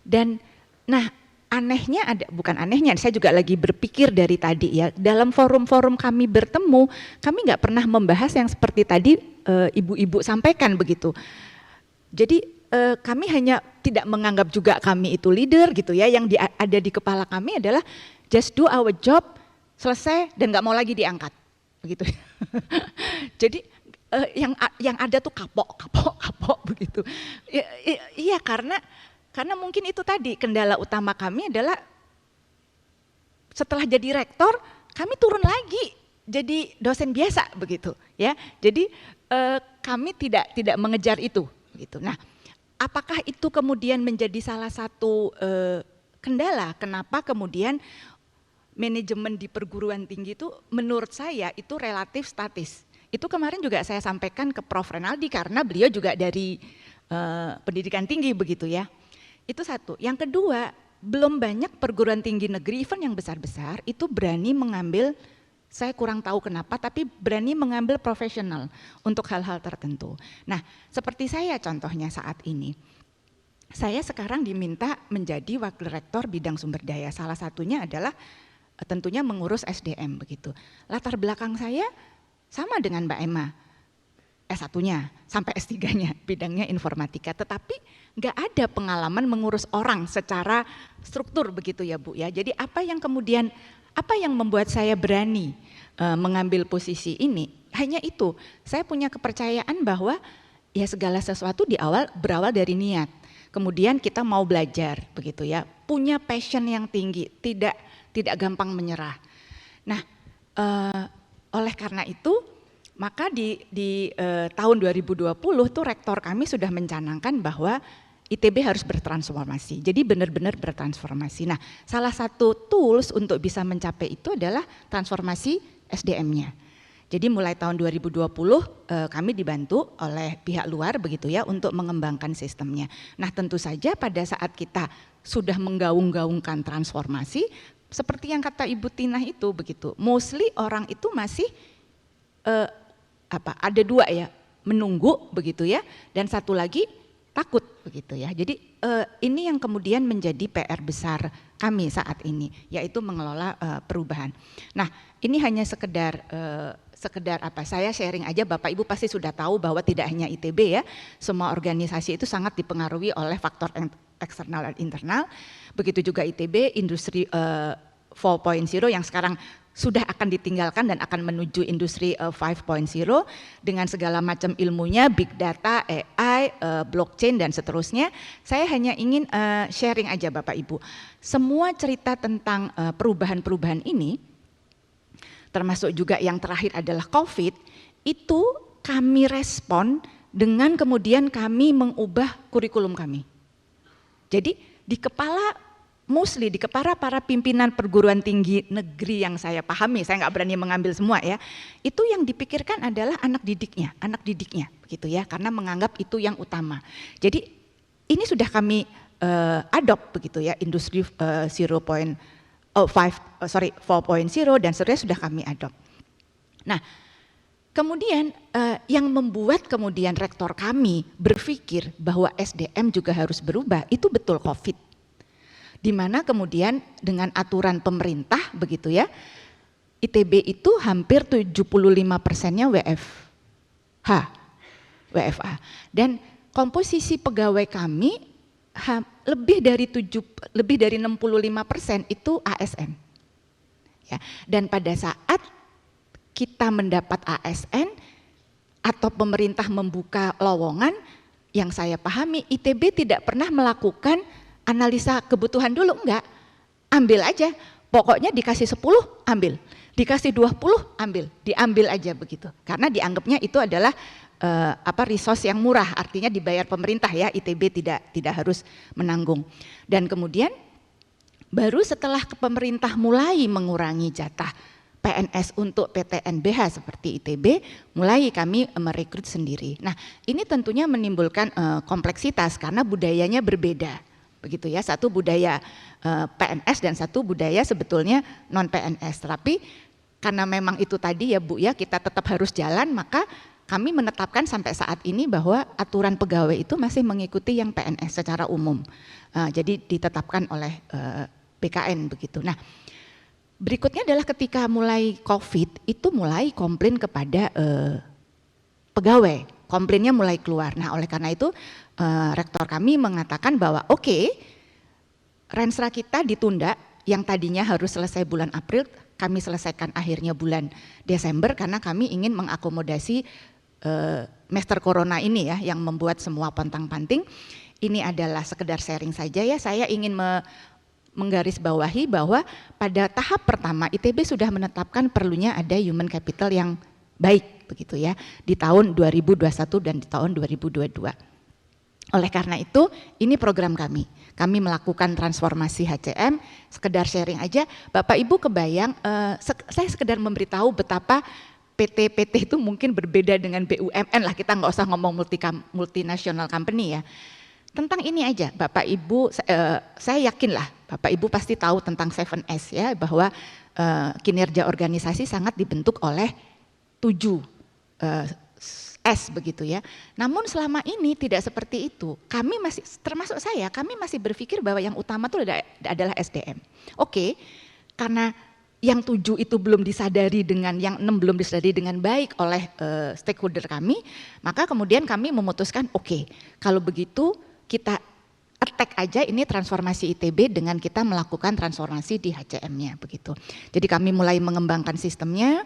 Dan nah anehnya bukan anehnya, saya juga lagi berpikir dari tadi ya, dalam forum-forum kami bertemu, kami nggak pernah membahas yang seperti tadi ibu-ibu sampaikan begitu. Jadi kami hanya tidak menganggap juga kami itu leader gitu ya, yang ada di kepala kami adalah just do our job, selesai dan nggak mau lagi diangkat, begitu. Jadi yang ada tuh kapok begitu. Iya karena mungkin itu tadi kendala utama kami adalah setelah jadi rektor kami turun lagi jadi dosen biasa begitu ya. Jadi kami tidak mengejar itu gitu. Nah, apakah itu kemudian menjadi salah satu kendala kenapa kemudian manajemen di perguruan tinggi itu menurut saya itu relatif statis. Itu kemarin juga saya sampaikan ke Prof. Renaldi karena beliau juga dari pendidikan tinggi begitu ya. Itu satu. Yang kedua, belum banyak perguruan tinggi negeri, even yang besar-besar, itu berani mengambil, saya kurang tahu kenapa, tapi berani mengambil profesional untuk hal-hal tertentu. Nah, seperti saya contohnya saat ini, saya sekarang diminta menjadi wakil rektor bidang sumber daya. Salah satunya adalah tentunya mengurus SDM begitu. Latar belakang saya sama dengan Mbak Emma. S1-nya sampai S3-nya bidangnya informatika, tetapi nggak ada pengalaman mengurus orang secara struktur begitu ya Bu ya. Jadi apa yang membuat saya berani mengambil posisi ini? Hanya itu, saya punya kepercayaan bahwa ya segala sesuatu berawal dari niat. Kemudian kita mau belajar begitu ya, punya passion yang tinggi, tidak gampang menyerah. Nah, oleh karena itu maka di tahun 2020 tuh rektor kami sudah mencanangkan bahwa ITB harus bertransformasi. Jadi benar-benar bertransformasi. Nah, salah satu tools untuk bisa mencapai itu adalah transformasi SDM-nya. Jadi mulai tahun 2020 kami dibantu oleh pihak luar begitu ya untuk mengembangkan sistemnya. Nah, tentu saja pada saat kita sudah menggaung-gaungkan transformasi seperti yang kata Ibu Tina itu begitu. Mostly orang itu masih ada dua ya, menunggu begitu ya, dan satu lagi takut begitu ya. Jadi ini yang kemudian menjadi PR besar kami saat ini, yaitu mengelola perubahan. Nah, ini hanya sekedar saya sharing aja, Bapak Ibu pasti sudah tahu bahwa tidak hanya ITB ya, semua organisasi itu sangat dipengaruhi oleh faktor eksternal dan internal. Begitu juga ITB, industri 4.0 yang sekarang sudah akan ditinggalkan dan akan menuju industri 5.0 dengan segala macam ilmunya, big data, AI, blockchain dan seterusnya. Saya hanya ingin sharing aja Bapak Ibu. Semua cerita tentang perubahan-perubahan ini, termasuk juga yang terakhir adalah COVID, itu kami respon dengan kemudian kami mengubah kurikulum kami. Jadi di kepala para pimpinan perguruan tinggi negeri yang saya pahami, saya nggak berani mengambil semua ya, itu yang dipikirkan adalah anak didiknya begitu ya, karena menganggap itu yang utama. Jadi ini sudah kami adopt begitu ya, industri 4.0 dan seterusnya sudah kami adopt. Nah, Kemudian yang membuat kemudian rektor kami berpikir bahwa SDM juga harus berubah, itu betul COVID. Di mana kemudian dengan aturan pemerintah begitu ya, ITB itu hampir 75%-nya WFA. Dan komposisi pegawai kami lebih dari 65% itu ASN. Ya, dan pada saat kita mendapat ASN atau pemerintah membuka lowongan, yang saya pahami ITB tidak pernah melakukan analisa kebutuhan dulu, enggak. Ambil aja, pokoknya dikasih 10 ambil, dikasih 20 ambil, diambil aja begitu. Karena dianggapnya itu adalah resource yang murah, artinya dibayar pemerintah ya, ITB tidak harus menanggung. Dan kemudian baru setelah pemerintah mulai mengurangi jatah PNS untuk PTNBH seperti ITB, mulai kami merekrut sendiri. Nah, ini tentunya menimbulkan kompleksitas karena budayanya berbeda, begitu ya. Satu budaya PNS dan satu budaya sebetulnya non PNS. Tapi karena memang itu tadi ya Bu ya, kita tetap harus jalan, maka kami menetapkan sampai saat ini bahwa aturan pegawai itu masih mengikuti yang PNS secara umum. Jadi ditetapkan oleh BKN begitu. Nah, berikutnya adalah ketika mulai COVID itu mulai komplain kepada pegawai, komplainnya mulai keluar. Nah, oleh karena itu rektor kami mengatakan bahwa Rensra kita ditunda, yang tadinya harus selesai bulan April, kami selesaikan akhirnya bulan Desember karena kami ingin mengakomodasi Master Corona ini ya, yang membuat semua pontang-panting. Ini adalah sekedar sharing saja ya, saya ingin menggarisbawahi bahwa pada tahap pertama ITB sudah menetapkan perlunya ada human capital yang baik begitu ya di tahun 2021 dan di tahun 2022. Oleh karena itu ini program kami melakukan transformasi HCM, sekedar sharing aja. Bapak Ibu kebayang, saya sekedar memberitahu betapa PT itu mungkin berbeda dengan BUMN lah, kita nggak usah ngomong multinational company ya. Tentang ini aja, Bapak Ibu, saya yakin lah Bapak Ibu pasti tahu tentang 7S ya, bahwa kinerja organisasi sangat dibentuk oleh 7 S begitu ya. Namun selama ini tidak seperti itu. Kami masih, termasuk saya, kami masih berpikir bahwa yang utama itu adalah SDM. Oke, karena yang 7 itu belum disadari dengan, yang 6 belum disadari dengan baik oleh stakeholder kami, maka kemudian kami memutuskan oke, kalau begitu kita attack aja ini transformasi ITB dengan kita melakukan transformasi di HCM-nya begitu. Jadi kami mulai mengembangkan sistemnya.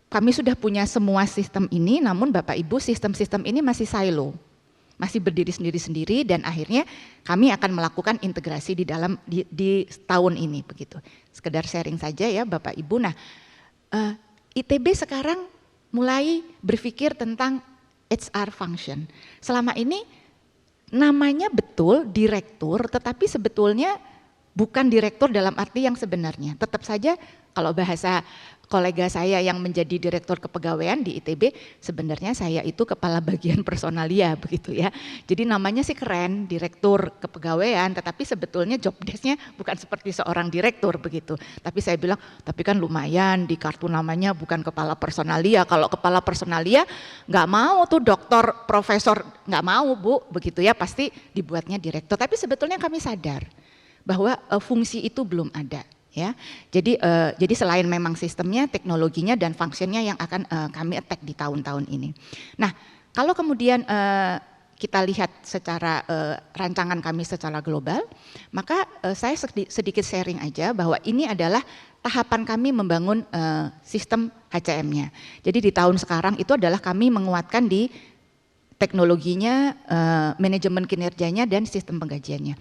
Kami sudah punya semua sistem ini, namun Bapak Ibu sistem-sistem ini masih silo, masih berdiri sendiri-sendiri, dan akhirnya kami akan melakukan integrasi di dalam di tahun ini begitu. Sekedar sharing saja ya Bapak Ibu. Nah, ITB sekarang mulai berpikir tentang HR function. Selama ini namanya betul direktur, tetapi sebetulnya bukan direktur dalam arti yang sebenarnya. Tetap saja kalau bahasa kolega saya yang menjadi direktur kepegawaian di ITB, sebenarnya saya itu kepala bagian personalia begitu ya. Jadi namanya sih keren, direktur kepegawaian, tetapi sebetulnya job desk-nya bukan seperti seorang direktur begitu. Tapi saya bilang, tapi kan lumayan di kartu namanya bukan kepala personalia. Kalau kepala personalia nggak mau tuh dokter, profesor, nggak mau Bu, begitu ya, pasti dibuatnya direktur. Tapi sebetulnya kami sadar bahwa fungsi itu belum ada. Ya, jadi selain memang sistemnya, teknologinya dan fungsinya yang akan kami attack di tahun-tahun ini. Nah, kalau kemudian kita lihat secara rancangan kami secara global, maka saya sedikit sharing aja bahwa ini adalah tahapan kami membangun sistem HCM-nya. Jadi di tahun sekarang itu adalah kami menguatkan di teknologinya, manajemen kinerjanya dan sistem penggajiannya.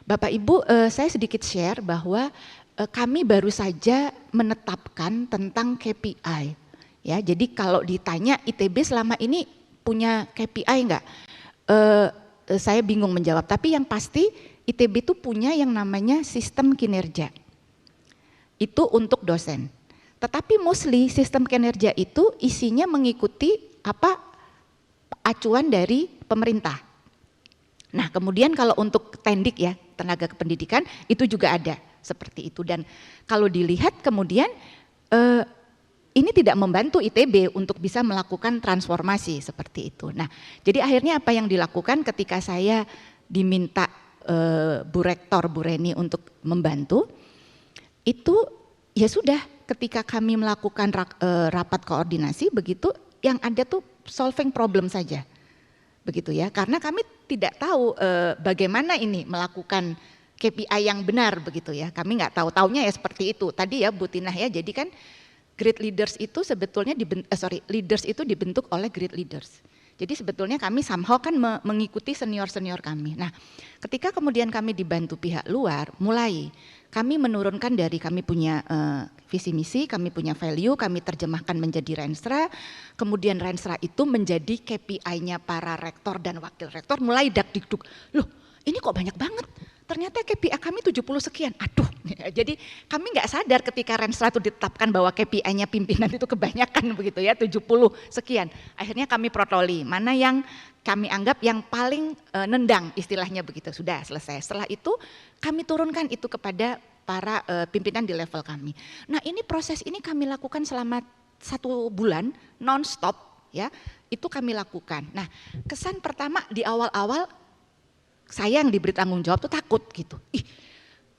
Bapak Ibu, saya sedikit share bahwa kami baru saja menetapkan tentang KPI. Ya, jadi kalau ditanya ITB selama ini punya KPI enggak? Saya bingung menjawab, tapi yang pasti ITB itu punya yang namanya sistem kinerja. Itu untuk dosen. Tetapi mostly sistem kinerja itu isinya mengikuti apa acuan dari pemerintah. Nah, kemudian kalau untuk tendik ya, tenaga kependidikan itu juga ada seperti itu. Dan kalau dilihat kemudian ini tidak membantu ITB untuk bisa melakukan transformasi seperti itu. Nah, jadi akhirnya apa yang dilakukan ketika saya diminta Bu Rektor, Bu Reni untuk membantu, itu ya sudah ketika kami melakukan rapat koordinasi begitu, yang ada tuh solving problem saja. Begitu ya, karena kami tidak tahu bagaimana ini melakukan KPI yang benar begitu ya. Kami nggak tahu, taunya ya seperti itu. Tadi ya Bu Tinah ya, jadi kan great leaders itu sebetulnya leaders itu dibentuk oleh great leaders. Jadi sebetulnya kami somehow kan mengikuti senior-senior kami. Nah, ketika kemudian kami dibantu pihak luar, mulai kami menurunkan dari kami punya visi misi, kami punya value, kami terjemahkan menjadi Renstra, kemudian Renstra itu menjadi KPI-nya para rektor dan wakil rektor, mulai dak-dikduk, loh ini kok banyak banget, ternyata KPI kami 70 sekian, aduh. Jadi kami nggak sadar ketika Renstra itu ditetapkan bahwa KPI-nya pimpinan itu kebanyakan begitu ya, 70 sekian. Akhirnya kami protoli, mana yang kami anggap yang paling nendang istilahnya begitu, sudah selesai. Setelah itu kami turunkan itu kepada para pimpinan di level kami. Nah ini proses ini kami lakukan selama 1 bulan non-stop ya, itu kami lakukan. Nah kesan pertama di awal-awal saya yang diberi tanggung jawab tuh takut gitu.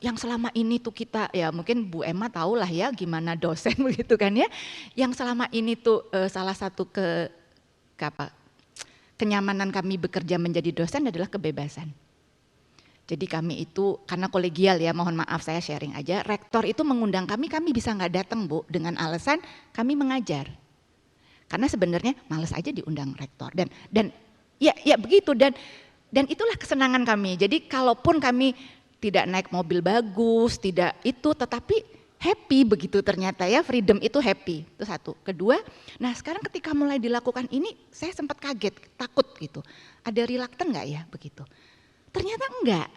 Yang selama ini tuh kita, ya mungkin Bu Emma tahu lah ya gimana dosen begitu kan ya. Yang selama ini tuh salah satu kenyamanan kami bekerja menjadi dosen adalah kebebasan. Jadi kami itu karena kolegial ya, mohon maaf saya sharing aja. Rektor itu mengundang kami bisa nggak datang Bu dengan alasan kami mengajar. Karena sebenarnya males aja diundang rektor dan ya begitu dan itulah kesenangan kami. Jadi kalaupun kami tidak naik mobil bagus, tidak itu, tetapi happy begitu ternyata ya, freedom itu happy, itu satu. Kedua, nah sekarang ketika mulai dilakukan ini, saya sempat kaget, takut gitu. Ada reluctant nggak ya begitu? Ternyata enggak,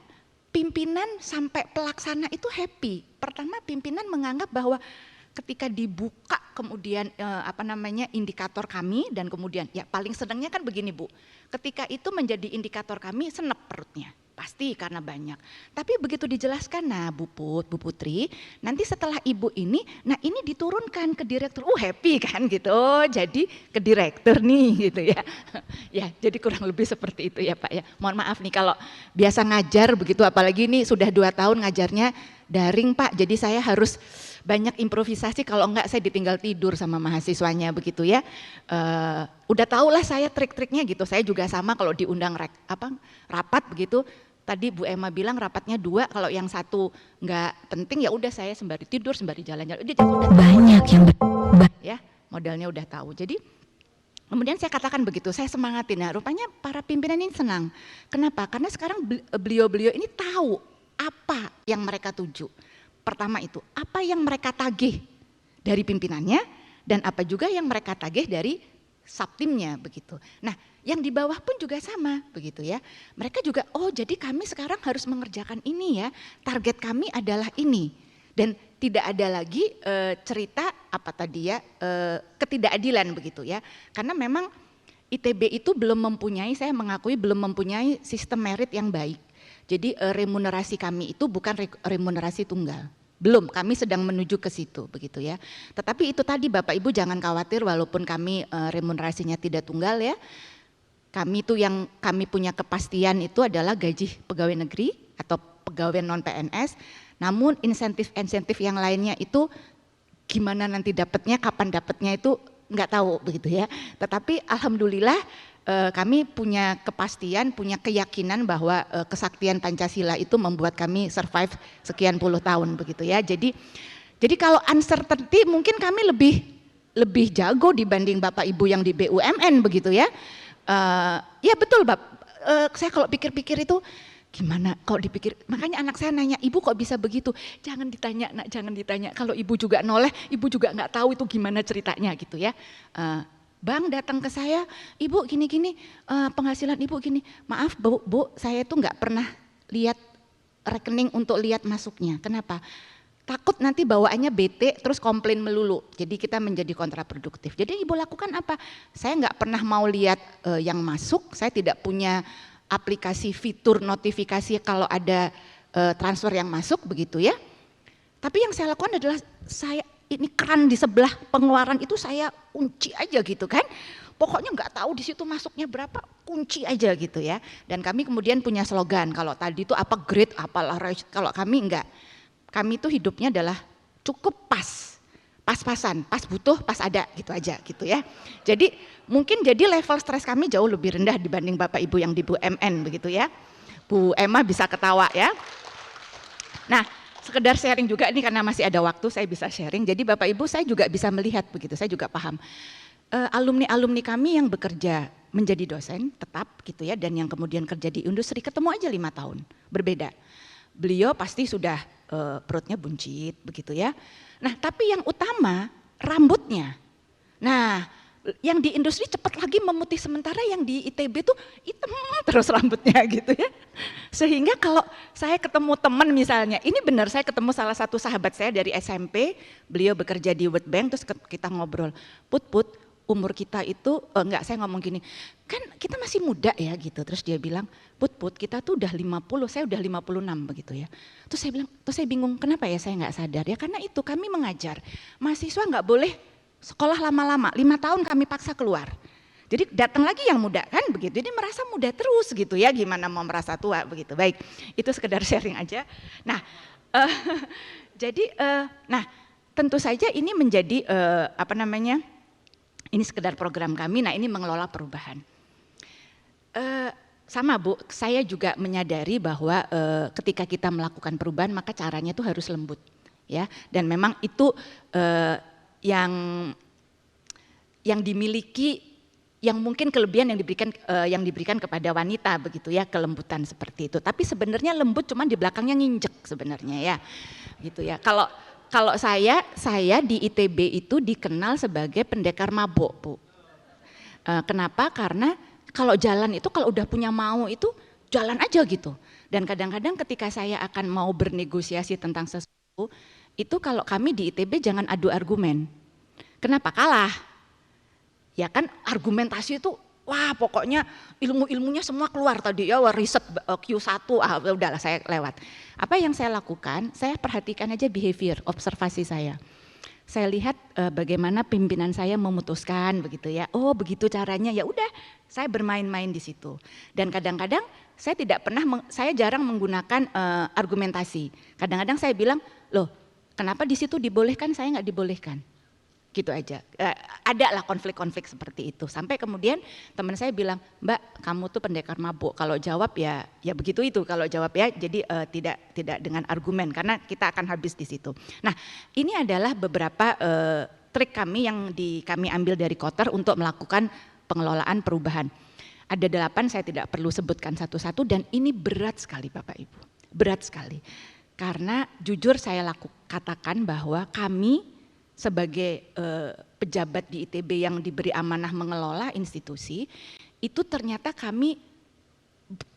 pimpinan sampai pelaksana itu happy. Pertama pimpinan menganggap bahwa ketika dibuka kemudian indikator kami dan kemudian ya paling senangnya kan begini Bu, ketika itu menjadi indikator kami senep perutnya, pasti karena banyak. Tapi begitu dijelaskan, nah Bu Putri, nanti setelah Ibu ini, nah ini diturunkan ke direktur, happy kan gitu, jadi ke direktur nih gitu ya. Ya jadi kurang lebih seperti itu ya Pak ya. Mohon maaf nih kalau biasa ngajar begitu, apalagi ini sudah 2 tahun ngajarnya daring Pak, jadi saya harus banyak improvisasi, kalau enggak saya ditinggal tidur sama mahasiswanya begitu ya. Udah tau lah saya trik-triknya gitu, saya juga sama kalau diundang rapat begitu. Tadi Bu Emma bilang rapatnya 2, kalau yang 1 enggak penting ya udah saya sembari tidur, sembari jalan-jalan. Udah banyak yang ya modalnya udah tahu. Jadi kemudian saya katakan begitu, saya semangatin. Nah rupanya para pimpinan ini senang. Kenapa? Karena sekarang beliau-beliau ini tahu apa yang mereka tuju. Pertama itu, apa yang mereka tagih dari pimpinannya dan apa juga yang mereka tagih dari subtimnya begitu. Nah, yang di bawah pun juga sama begitu ya. Mereka juga, jadi kami sekarang harus mengerjakan ini ya. Target kami adalah ini. Dan tidak ada lagi cerita ketidakadilan begitu ya. Karena memang ITB itu belum mempunyai, saya mengakui belum mempunyai sistem merit yang baik. Jadi remunerasi kami itu bukan remunerasi tunggal. Belum, kami sedang menuju ke situ begitu ya. Tetapi itu tadi Bapak Ibu jangan khawatir, walaupun kami remunerasinya tidak tunggal ya. Kami itu yang kami punya kepastian itu adalah gaji pegawai negeri atau pegawai non PNS. Namun insentif-insentif yang lainnya itu gimana nanti dapatnya, kapan dapatnya itu nggak tahu begitu ya. Tetapi alhamdulillah kami punya kepastian, punya keyakinan bahwa kesaktian Pancasila itu membuat kami survive sekian puluh tahun begitu ya. Jadi kalau uncertainty mungkin kami lebih jago dibanding Bapak Ibu yang di BUMN begitu ya. Ya betul saya kalau pikir-pikir itu gimana kalau dipikir, makanya anak saya nanya, Ibu kok bisa begitu? Jangan ditanya nak, jangan ditanya. Kalau Ibu juga noleh, Ibu juga nggak tahu itu gimana ceritanya gitu ya. Bang datang ke saya, Ibu gini-gini, penghasilan Ibu gini. Maaf Bu, saya tuh nggak pernah lihat rekening untuk lihat masuknya. Kenapa? Takut nanti bawaannya bete terus komplain melulu. Jadi kita menjadi kontraproduktif. Jadi Ibu lakukan apa? Saya nggak pernah mau lihat yang masuk. Saya tidak punya aplikasi fitur notifikasi kalau ada transfer yang masuk begitu ya. Tapi yang saya lakukan adalah saya ini keran di sebelah pengeluaran itu saya kunci aja gitu kan. Pokoknya nggak tahu di situ masuknya berapa, kunci aja gitu ya. Dan kami kemudian punya slogan, kalau tadi itu apa grade, apalah, kalau kami enggak. Kami itu hidupnya adalah cukup pas-pasan, pas butuh, pas ada gitu aja gitu ya. Jadi mungkin jadi level stres kami jauh lebih rendah dibanding Bapak Ibu yang di BUMN begitu ya. Bu Emma bisa ketawa ya. Nah, sekedar sharing juga ini karena masih ada waktu saya bisa sharing. Jadi Bapak Ibu saya juga bisa melihat begitu, saya juga paham. Alumni-alumni kami yang bekerja menjadi dosen tetap gitu ya, dan yang kemudian kerja di industri ketemu aja 5 tahun, berbeda. Beliau pasti sudah perutnya buncit begitu ya. Nah tapi yang utama rambutnya. Nah yang di industri cepat lagi memutih, sementara yang di ITB tuh hitam terus rambutnya gitu ya. Sehingga kalau saya ketemu teman misalnya, ini benar saya ketemu salah satu sahabat saya dari SMP, beliau bekerja di World Bank, terus kita ngobrol, Put, umur kita itu, enggak saya ngomong gini, kan kita masih muda ya gitu, terus dia bilang, Put, kita tuh udah 50, saya udah 56 begitu ya. Terus saya bilang, terus saya bingung kenapa ya saya enggak sadar ya, karena itu kami mengajar, mahasiswa enggak boleh sekolah lama-lama, 5 tahun kami paksa keluar. Jadi datang lagi yang muda kan begitu, jadi merasa muda terus gitu ya, gimana mau merasa tua begitu. Baik, itu sekedar sharing aja. Nah, nah tentu saja ini menjadi ini sekedar program kami, nah ini mengelola perubahan. Sama Bu, saya juga menyadari bahwa ketika kita melakukan perubahan maka caranya itu harus lembut ya, dan memang itu yang dimiliki, yang mungkin kelebihan yang diberikan kepada wanita begitu ya, kelembutan seperti itu. Tapi sebenarnya lembut cuman di belakangnya nginjek sebenarnya ya, gitu ya. Kalau saya di ITB itu dikenal sebagai pendekar mabok Bu. Kenapa? Karena kalau jalan itu kalau udah punya mau itu jalan aja gitu. Dan kadang-kadang ketika saya akan mau bernegosiasi tentang sesuatu, itu kalau kami di ITB jangan adu argumen. Kenapa? Kalah. Ya kan argumentasi itu, wah pokoknya ilmu-ilmunya semua keluar tadi ya, riset Q1, udahlah saya lewat. Apa yang saya lakukan, saya perhatikan aja behavior, observasi saya. Saya lihat bagaimana pimpinan saya memutuskan begitu ya, oh begitu caranya, ya udah saya bermain-main di situ. Dan kadang-kadang saya jarang menggunakan argumentasi. Kadang-kadang saya bilang, loh kenapa di situ dibolehkan, saya nggak dibolehkan. Gitu aja, ada lah konflik-konflik seperti itu, sampai kemudian teman saya bilang, Mbak kamu tuh pendekar mabuk, kalau jawab ya begitu itu, kalau jawab ya jadi tidak dengan argumen, karena kita akan habis di situ. Nah ini adalah beberapa trik kami yang kami ambil dari Kotter untuk melakukan pengelolaan perubahan. Ada 8, saya tidak perlu sebutkan satu-satu, dan ini berat sekali Bapak Ibu, berat sekali, karena jujur saya katakan bahwa kami sebagai pejabat di ITB yang diberi amanah mengelola institusi, itu ternyata kami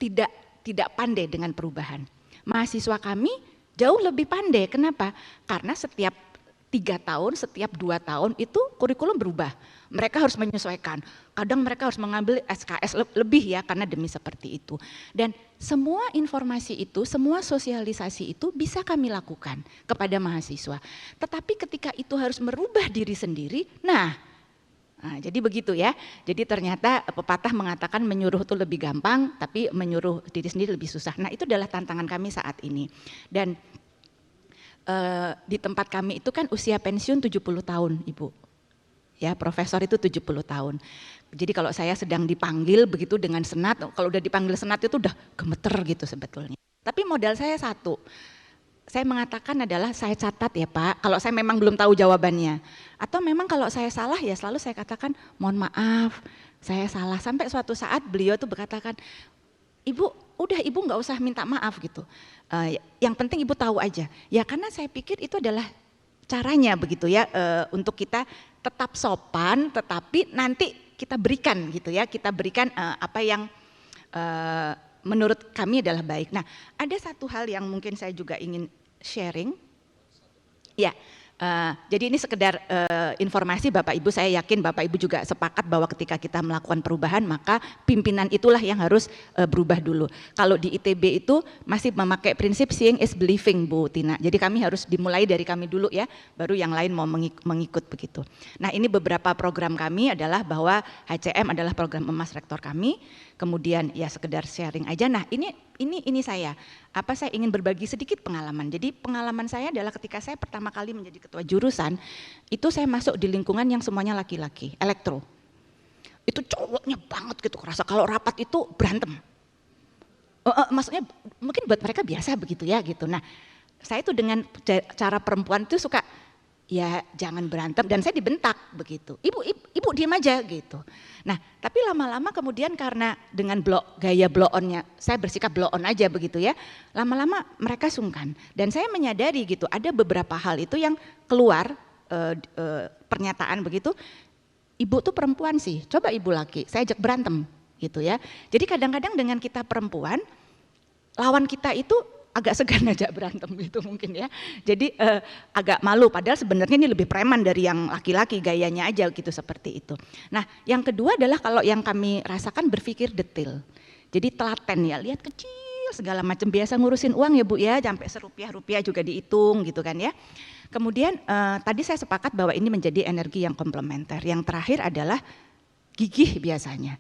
tidak pandai dengan perubahan. Mahasiswa kami jauh lebih pandai, kenapa? Karena setiap 3 tahun, setiap 2 tahun itu kurikulum berubah. Mereka harus menyesuaikan, kadang mereka harus mengambil SKS lebih ya, karena demi seperti itu. Dan semua informasi itu, semua sosialisasi itu bisa kami lakukan kepada mahasiswa. Tetapi ketika itu harus merubah diri sendiri, nah jadi begitu ya. Jadi ternyata pepatah mengatakan menyuruh itu lebih gampang, tapi menyuruh diri sendiri lebih susah. Nah itu adalah tantangan kami saat ini. Dan di tempat kami itu kan usia pensiun 70 tahun Ibu. Ya, profesor itu 70 tahun. Jadi kalau saya sedang dipanggil begitu dengan senat, kalau udah dipanggil senat itu udah gemeter gitu sebetulnya. Tapi modal saya satu, saya mengatakan adalah saya catat ya Pak, kalau saya memang belum tahu jawabannya. Atau memang kalau saya salah ya selalu saya katakan mohon maaf, saya salah. Sampai suatu saat beliau tuh berkatakan, Ibu udah Ibu nggak usah minta maaf gitu. Yang penting Ibu tahu aja. Ya karena saya pikir itu adalah caranya begitu ya, untuk kita tetap sopan, tetapi nanti kita berikan gitu ya, kita berikan apa yang menurut kami adalah baik. Nah ada satu hal yang mungkin saya juga ingin sharing, ya Jadi ini sekedar informasi Bapak Ibu, saya yakin Bapak Ibu juga sepakat bahwa ketika kita melakukan perubahan maka pimpinan itulah yang harus berubah dulu. Kalau di ITB itu masih memakai prinsip seeing is believing Bu Tina, jadi kami harus dimulai dari kami dulu ya, baru yang lain mau mengikut begitu. Nah ini beberapa program kami adalah bahwa HCM adalah program emas rektor kami, kemudian ya sekedar sharing aja. Nah ini saya ingin berbagi sedikit pengalaman. Jadi pengalaman saya adalah ketika saya pertama kali menjadi ketua jurusan, itu saya masuk di lingkungan yang semuanya laki-laki, elektro. Itu cowoknya banget gitu, kerasa kalau rapat itu berantem. Maksudnya mungkin buat mereka biasa begitu ya gitu. Nah saya itu dengan cara perempuan itu suka, ya jangan berantem, dan saya dibentak begitu. Ibu diam aja gitu. Nah, tapi lama-lama kemudian karena dengan gaya blow onnya, saya bersikap blow on aja begitu ya. Lama-lama mereka sungkan, dan saya menyadari gitu, ada beberapa hal itu yang keluar pernyataan begitu. Ibu tuh perempuan sih, coba ibu laki, saya ajak berantem gitu ya. Jadi kadang-kadang dengan kita perempuan, lawan kita itu agak segan aja berantem gitu mungkin ya. Jadi agak malu, padahal sebenarnya ini lebih preman dari yang laki-laki, gayanya aja gitu seperti itu. Nah yang kedua adalah kalau yang kami rasakan berpikir detail. Jadi telaten ya, lihat kecil segala macam, biasa ngurusin uang ya Bu ya, sampai serupiah-rupiah juga dihitung gitu kan ya. Kemudian tadi saya sepakat bahwa ini menjadi energi yang komplementer. Yang terakhir adalah gigih biasanya.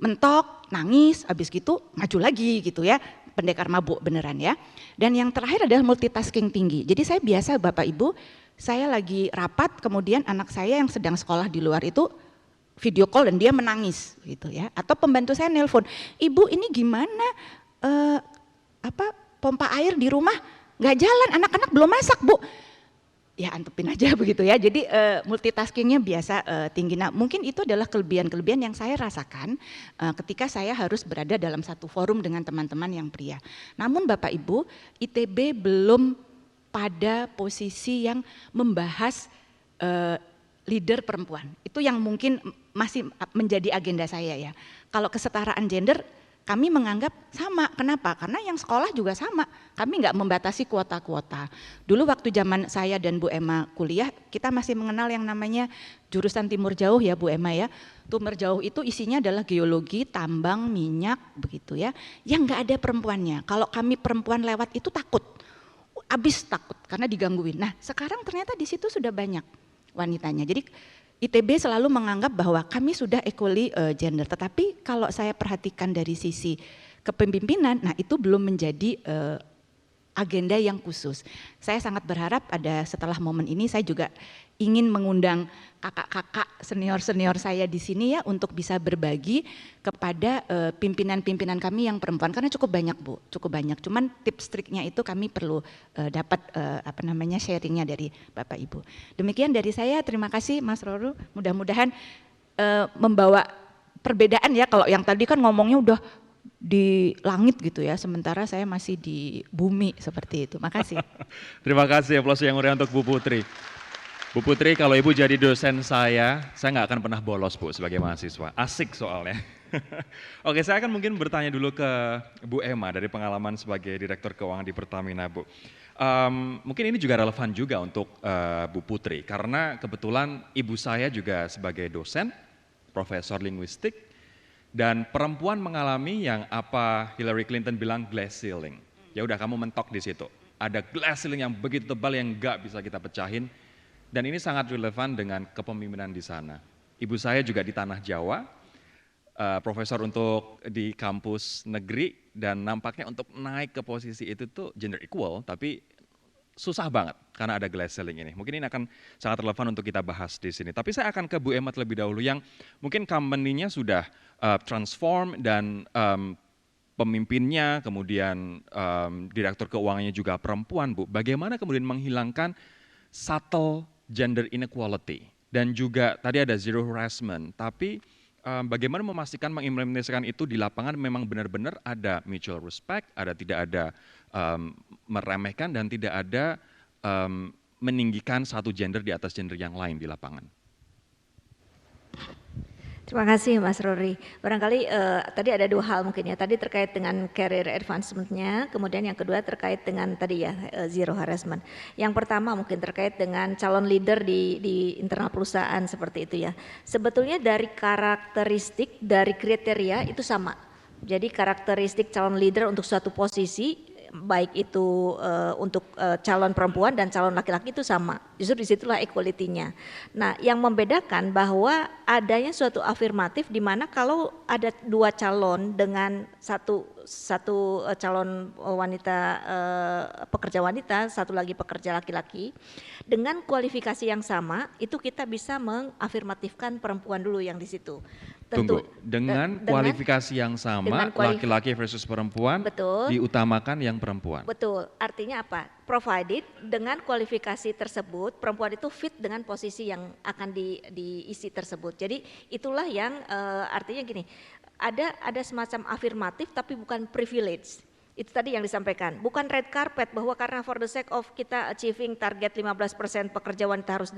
Mentok, nangis, habis gitu maju lagi gitu ya. Pendekar mabuk beneran ya. Dan yang terakhir adalah multitasking tinggi. Jadi saya biasa Bapak Ibu, saya lagi rapat, kemudian anak saya yang sedang sekolah di luar itu video call dan dia menangis gitu ya. Atau pembantu saya nelpon, ibu ini gimana pompa air di rumah nggak jalan, anak-anak belum masak Bu. Ya antepin aja begitu ya. Jadi multitaskingnya biasa tinggi. Nah mungkin itu adalah kelebihan-kelebihan yang saya rasakan ketika saya harus berada dalam satu forum dengan teman-teman yang pria. Namun Bapak Ibu, ITB belum pada posisi yang membahas leader perempuan. Itu yang mungkin masih menjadi agenda saya ya. Kalau kesetaraan gender, kami menganggap sama. Kenapa? Karena yang sekolah juga sama. Kami nggak membatasi kuota-kuota. Dulu waktu zaman saya dan Bu Emma kuliah, kita masih mengenal yang namanya jurusan Timur Jauh ya Bu Emma ya. Timur Jauh itu isinya adalah geologi, tambang, minyak begitu ya. Yang nggak ada perempuannya. Kalau kami perempuan lewat itu takut. Abis takut karena digangguin. Nah sekarang ternyata di situ sudah banyak wanitanya. Jadi ITB selalu menganggap bahwa kami sudah equally gender, tetapi kalau saya perhatikan dari sisi kepemimpinan, nah itu belum menjadi agenda yang khusus. Saya sangat berharap setelah momen ini saya juga ingin mengundang kakak-kakak senior-senior saya di sini ya untuk bisa berbagi kepada pimpinan-pimpinan kami yang perempuan, karena cukup banyak Bu, cukup banyak. Cuman tips triknya itu kami perlu dapat sharingnya dari Bapak Ibu. Demikian dari saya, terima kasih Mas Roru. Mudah-mudahan membawa perbedaan ya. Kalau yang tadi kan ngomongnya udah di langit gitu ya, sementara saya masih di bumi seperti itu. Makasih.
Terima kasih aplaus yang meriah untuk Bu Putri. Bu Putri, kalau Ibu jadi dosen saya nggak akan pernah bolos Bu sebagai mahasiswa. Asik soalnya. Oke, saya akan mungkin bertanya dulu ke Bu Emma dari pengalaman sebagai Direktur Keuangan di Pertamina Bu. Mungkin ini juga relevan juga untuk Bu Putri, karena kebetulan ibu saya juga sebagai dosen, profesor linguistik, dan perempuan mengalami yang apa Hillary Clinton bilang glass ceiling. Ya udah kamu mentok di situ. Ada glass ceiling yang begitu tebal yang nggak bisa kita pecahin. Dan ini sangat relevan dengan kepemimpinan di sana. Ibu saya juga di tanah Jawa, profesor untuk di kampus negeri, dan nampaknya untuk naik ke posisi itu tuh gender equal, tapi susah banget karena ada glass ceiling ini. Mungkin ini akan sangat relevan untuk kita bahas di sini. Tapi saya akan ke Bu Emma terlebih dahulu yang mungkin company-nya sudah transform dan pemimpinnya, kemudian direktur keuangannya juga perempuan Bu. Bagaimana kemudian menghilangkan subtle gender inequality, dan juga tadi ada zero harassment, tapi bagaimana memastikan mengimplementasikan itu di lapangan memang benar-benar ada mutual respect, tidak ada meremehkan dan tidak ada meninggikan satu gender di atas gender yang lain di lapangan.
Terima kasih Mas Rory. Barangkali tadi ada dua hal mungkin ya. Tadi terkait dengan career advancement-nya, kemudian yang kedua terkait dengan tadi ya zero harassment. Yang pertama mungkin terkait dengan calon leader di internal perusahaan seperti itu ya. Sebetulnya dari karakteristik, dari kriteria itu sama. Jadi karakteristik calon leader untuk suatu posisi baik itu untuk calon perempuan dan calon laki-laki itu sama. Justru disitulah equality-nya. Nah, yang membedakan bahwa adanya suatu afirmatif di mana kalau ada dua calon dengan satu calon wanita pekerja wanita, satu lagi pekerja laki-laki dengan kualifikasi yang sama, itu kita bisa mengafirmatifkan perempuan dulu yang di situ. Tentu,
Tunggu, dengan kualifikasi yang sama, laki-laki versus perempuan,
betul,
diutamakan yang perempuan.
Betul, artinya apa? Provided dengan kualifikasi tersebut, perempuan itu fit dengan posisi yang akan diisi tersebut. Jadi itulah yang artinya gini, ada semacam afirmatif tapi bukan privilege. Itu tadi yang disampaikan, bukan red carpet bahwa karena for the sake of kita achieving target 15% pekerja wanita harus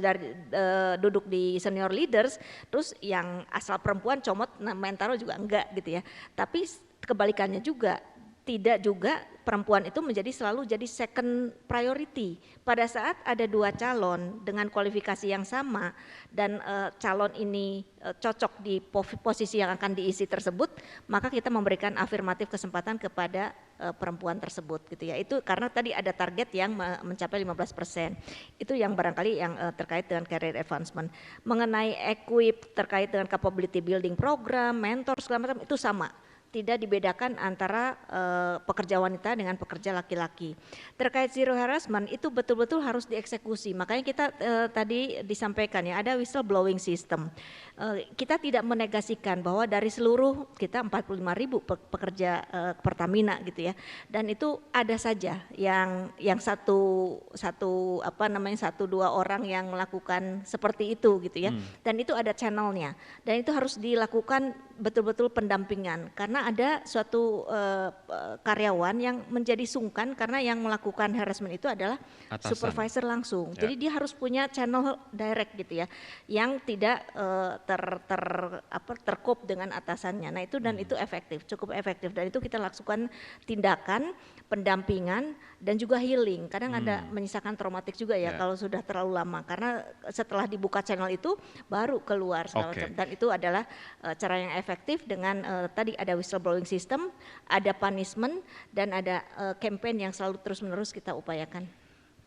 duduk di senior leaders, terus yang asal perempuan comot mentaro juga enggak gitu ya. Tapi kebalikannya juga, tidak juga perempuan itu selalu jadi second priority. Pada saat ada dua calon dengan kualifikasi yang sama dan calon ini cocok di posisi yang akan diisi tersebut, maka kita memberikan afirmatif kesempatan kepada perempuan tersebut gitu ya. Itu karena tadi ada target yang mencapai 15%. Itu yang barangkali yang terkait dengan career advancement. Mengenai equip terkait dengan capability building program, mentor segala macam itu sama. Tidak dibedakan antara pekerja wanita dengan pekerja laki-laki. Terkait zero harassment itu betul-betul harus dieksekusi. Makanya kita tadi disampaikan ya ada whistleblowing system. Kita tidak menegasikan bahwa dari seluruh kita 45.000 pekerja Pertamina gitu ya. Dan itu ada saja yang satu dua orang yang melakukan seperti itu gitu ya. Dan itu ada channelnya. Dan itu harus dilakukan betul-betul pendampingan karena ada suatu karyawan yang menjadi sungkan karena yang melakukan harassment itu adalah atasan, supervisor langsung. Jadi dia harus punya channel direct gitu ya, yang tidak terkop dengan atasannya. Nah itu dan itu efektif, cukup efektif dan itu kita lakukan tindakan pendampingan dan juga healing. Kadang ada menyisakan traumatik juga ya kalau sudah terlalu lama karena setelah dibuka channel itu baru keluar segala macam. Dan itu adalah cara yang efektif dengan tadi ada whistleblowing system, ada punishment dan ada campaign yang selalu terus-menerus kita upayakan.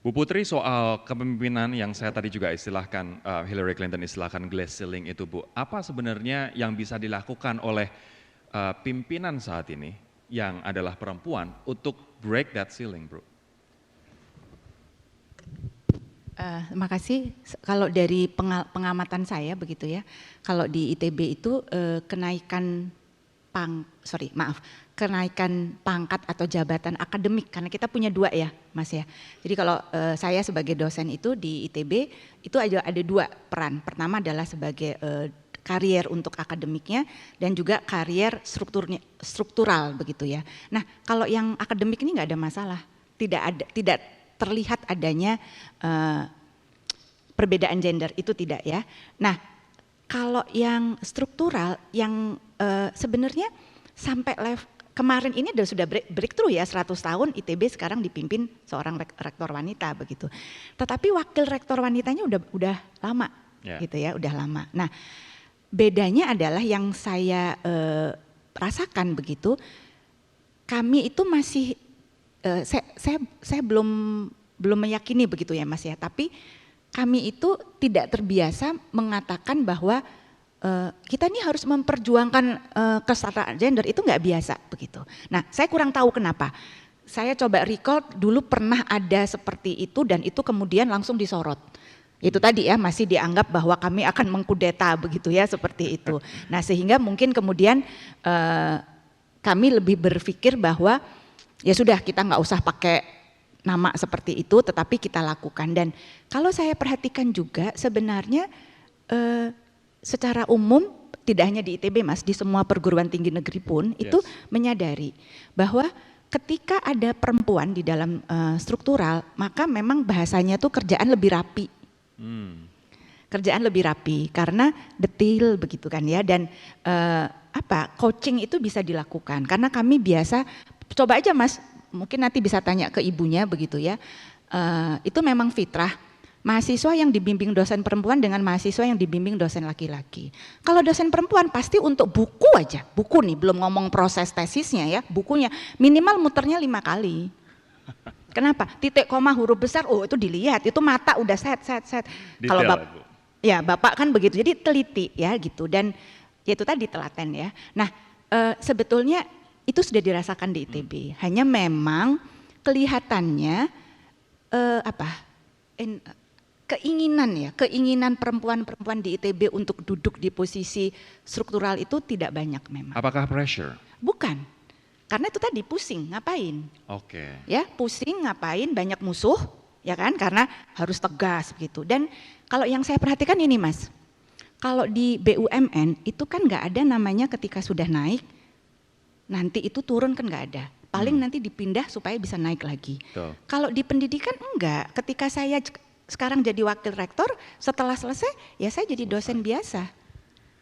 Bu Putri, soal kepemimpinan yang saya tadi juga istilahkan, Hillary Clinton istilahkan glass ceiling itu Bu, apa sebenarnya yang bisa dilakukan oleh pimpinan saat ini yang adalah perempuan untuk break that ceiling, Bro?
Terima kasih. Kalau dari pengamatan saya begitu ya, kalau di ITB itu kenaikan kenaikan pangkat atau jabatan akademik, karena kita punya dua ya Mas ya. Jadi kalau saya sebagai dosen itu di ITB itu ada dua peran. Pertama adalah sebagai karier untuk akademiknya dan juga karier struktural begitu ya. Nah kalau yang akademik ini nggak ada masalah, tidak terlihat adanya perbedaan gender itu tidak ya. Nah kalau yang struktural yang sebenarnya sampai kemarin ini sudah breakthrough ya 100 tahun ITB sekarang dipimpin seorang rektor wanita begitu. Tetapi wakil rektor wanitanya udah lama gitu ya, udah lama. Nah bedanya adalah yang saya rasakan begitu, kami itu masih saya belum meyakini begitu ya Mas ya, tapi kami itu tidak terbiasa mengatakan bahwa kita ini harus memperjuangkan kesetaraan gender, itu nggak biasa begitu. Nah saya kurang tahu kenapa, saya coba recall dulu pernah ada seperti itu dan itu kemudian langsung disorot. Itu tadi ya masih dianggap bahwa kami akan mengkudeta begitu ya seperti itu. Nah sehingga mungkin kemudian kami lebih berpikir bahwa ya sudah kita nggak usah pakai nama seperti itu tetapi kita lakukan. Dan kalau saya perhatikan juga sebenarnya secara umum tidak hanya di ITB Mas, di semua perguruan tinggi negeri pun itu menyadari bahwa ketika ada perempuan di dalam struktural maka memang bahasanya tuh kerjaan lebih rapi. kerjaan lebih rapi karena detail begitu kan ya, dan coaching itu bisa dilakukan karena kami biasa, coba aja Mas, mungkin nanti bisa tanya ke ibunya begitu ya, itu memang fitrah mahasiswa yang dibimbing dosen perempuan dengan mahasiswa yang dibimbing dosen laki-laki. Kalau dosen perempuan pasti untuk buku aja, buku nih belum ngomong proses tesisnya ya, bukunya minimal muternya 5 kali. Kenapa? Titik koma huruf besar, oh itu dilihat, itu mata udah set. Kalau ya Bapak kan begitu, jadi teliti ya gitu, dan ya itu tadi telaten ya. Nah sebetulnya itu sudah dirasakan di ITB, hanya memang kelihatannya keinginan perempuan-perempuan di ITB untuk duduk di posisi struktural itu tidak banyak memang.
Apakah pressure?
Bukan, karena itu tadi pusing ngapain?
Oke.
Ya pusing ngapain, banyak musuh ya kan, karena harus tegas begitu. Dan kalau yang saya perhatikan ini Mas, kalau di BUMN itu kan nggak ada namanya ketika sudah naik, nanti itu turun kan nggak ada. Paling nanti dipindah supaya bisa naik lagi. Tuh. Kalau di pendidikan enggak, ketika saya sekarang jadi wakil rektor, setelah selesai ya saya jadi dosen biasa.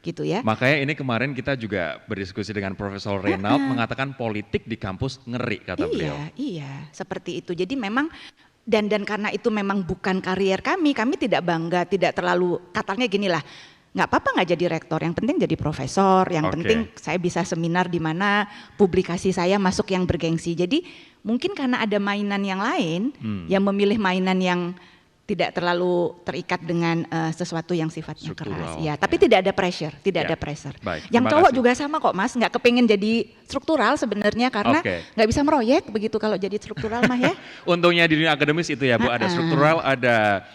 Gitu ya.
Makanya ini kemarin kita juga berdiskusi dengan Profesor Reynald mengatakan politik di kampus ngeri kata beliau.
Iya, seperti itu. Jadi memang dan karena itu memang bukan karier kami tidak bangga, tidak terlalu, katanya gini lah, nggak apa-apa nggak jadi rektor, yang penting jadi profesor, yang penting saya bisa seminar di mana publikasi saya masuk yang bergengsi. Jadi mungkin karena ada mainan yang lain, yang memilih mainan yang tidak terlalu terikat dengan sesuatu yang sifatnya keras. Ya, tapi tidak ada pressure, ada pressure.
Baik,
yang cowok juga sama kok Mas, nggak kepingin jadi struktural sebenarnya karena nggak bisa meroyek begitu kalau jadi struktural mah ya.
Untungnya di dunia akademis itu ya Bu, ada struktural, ada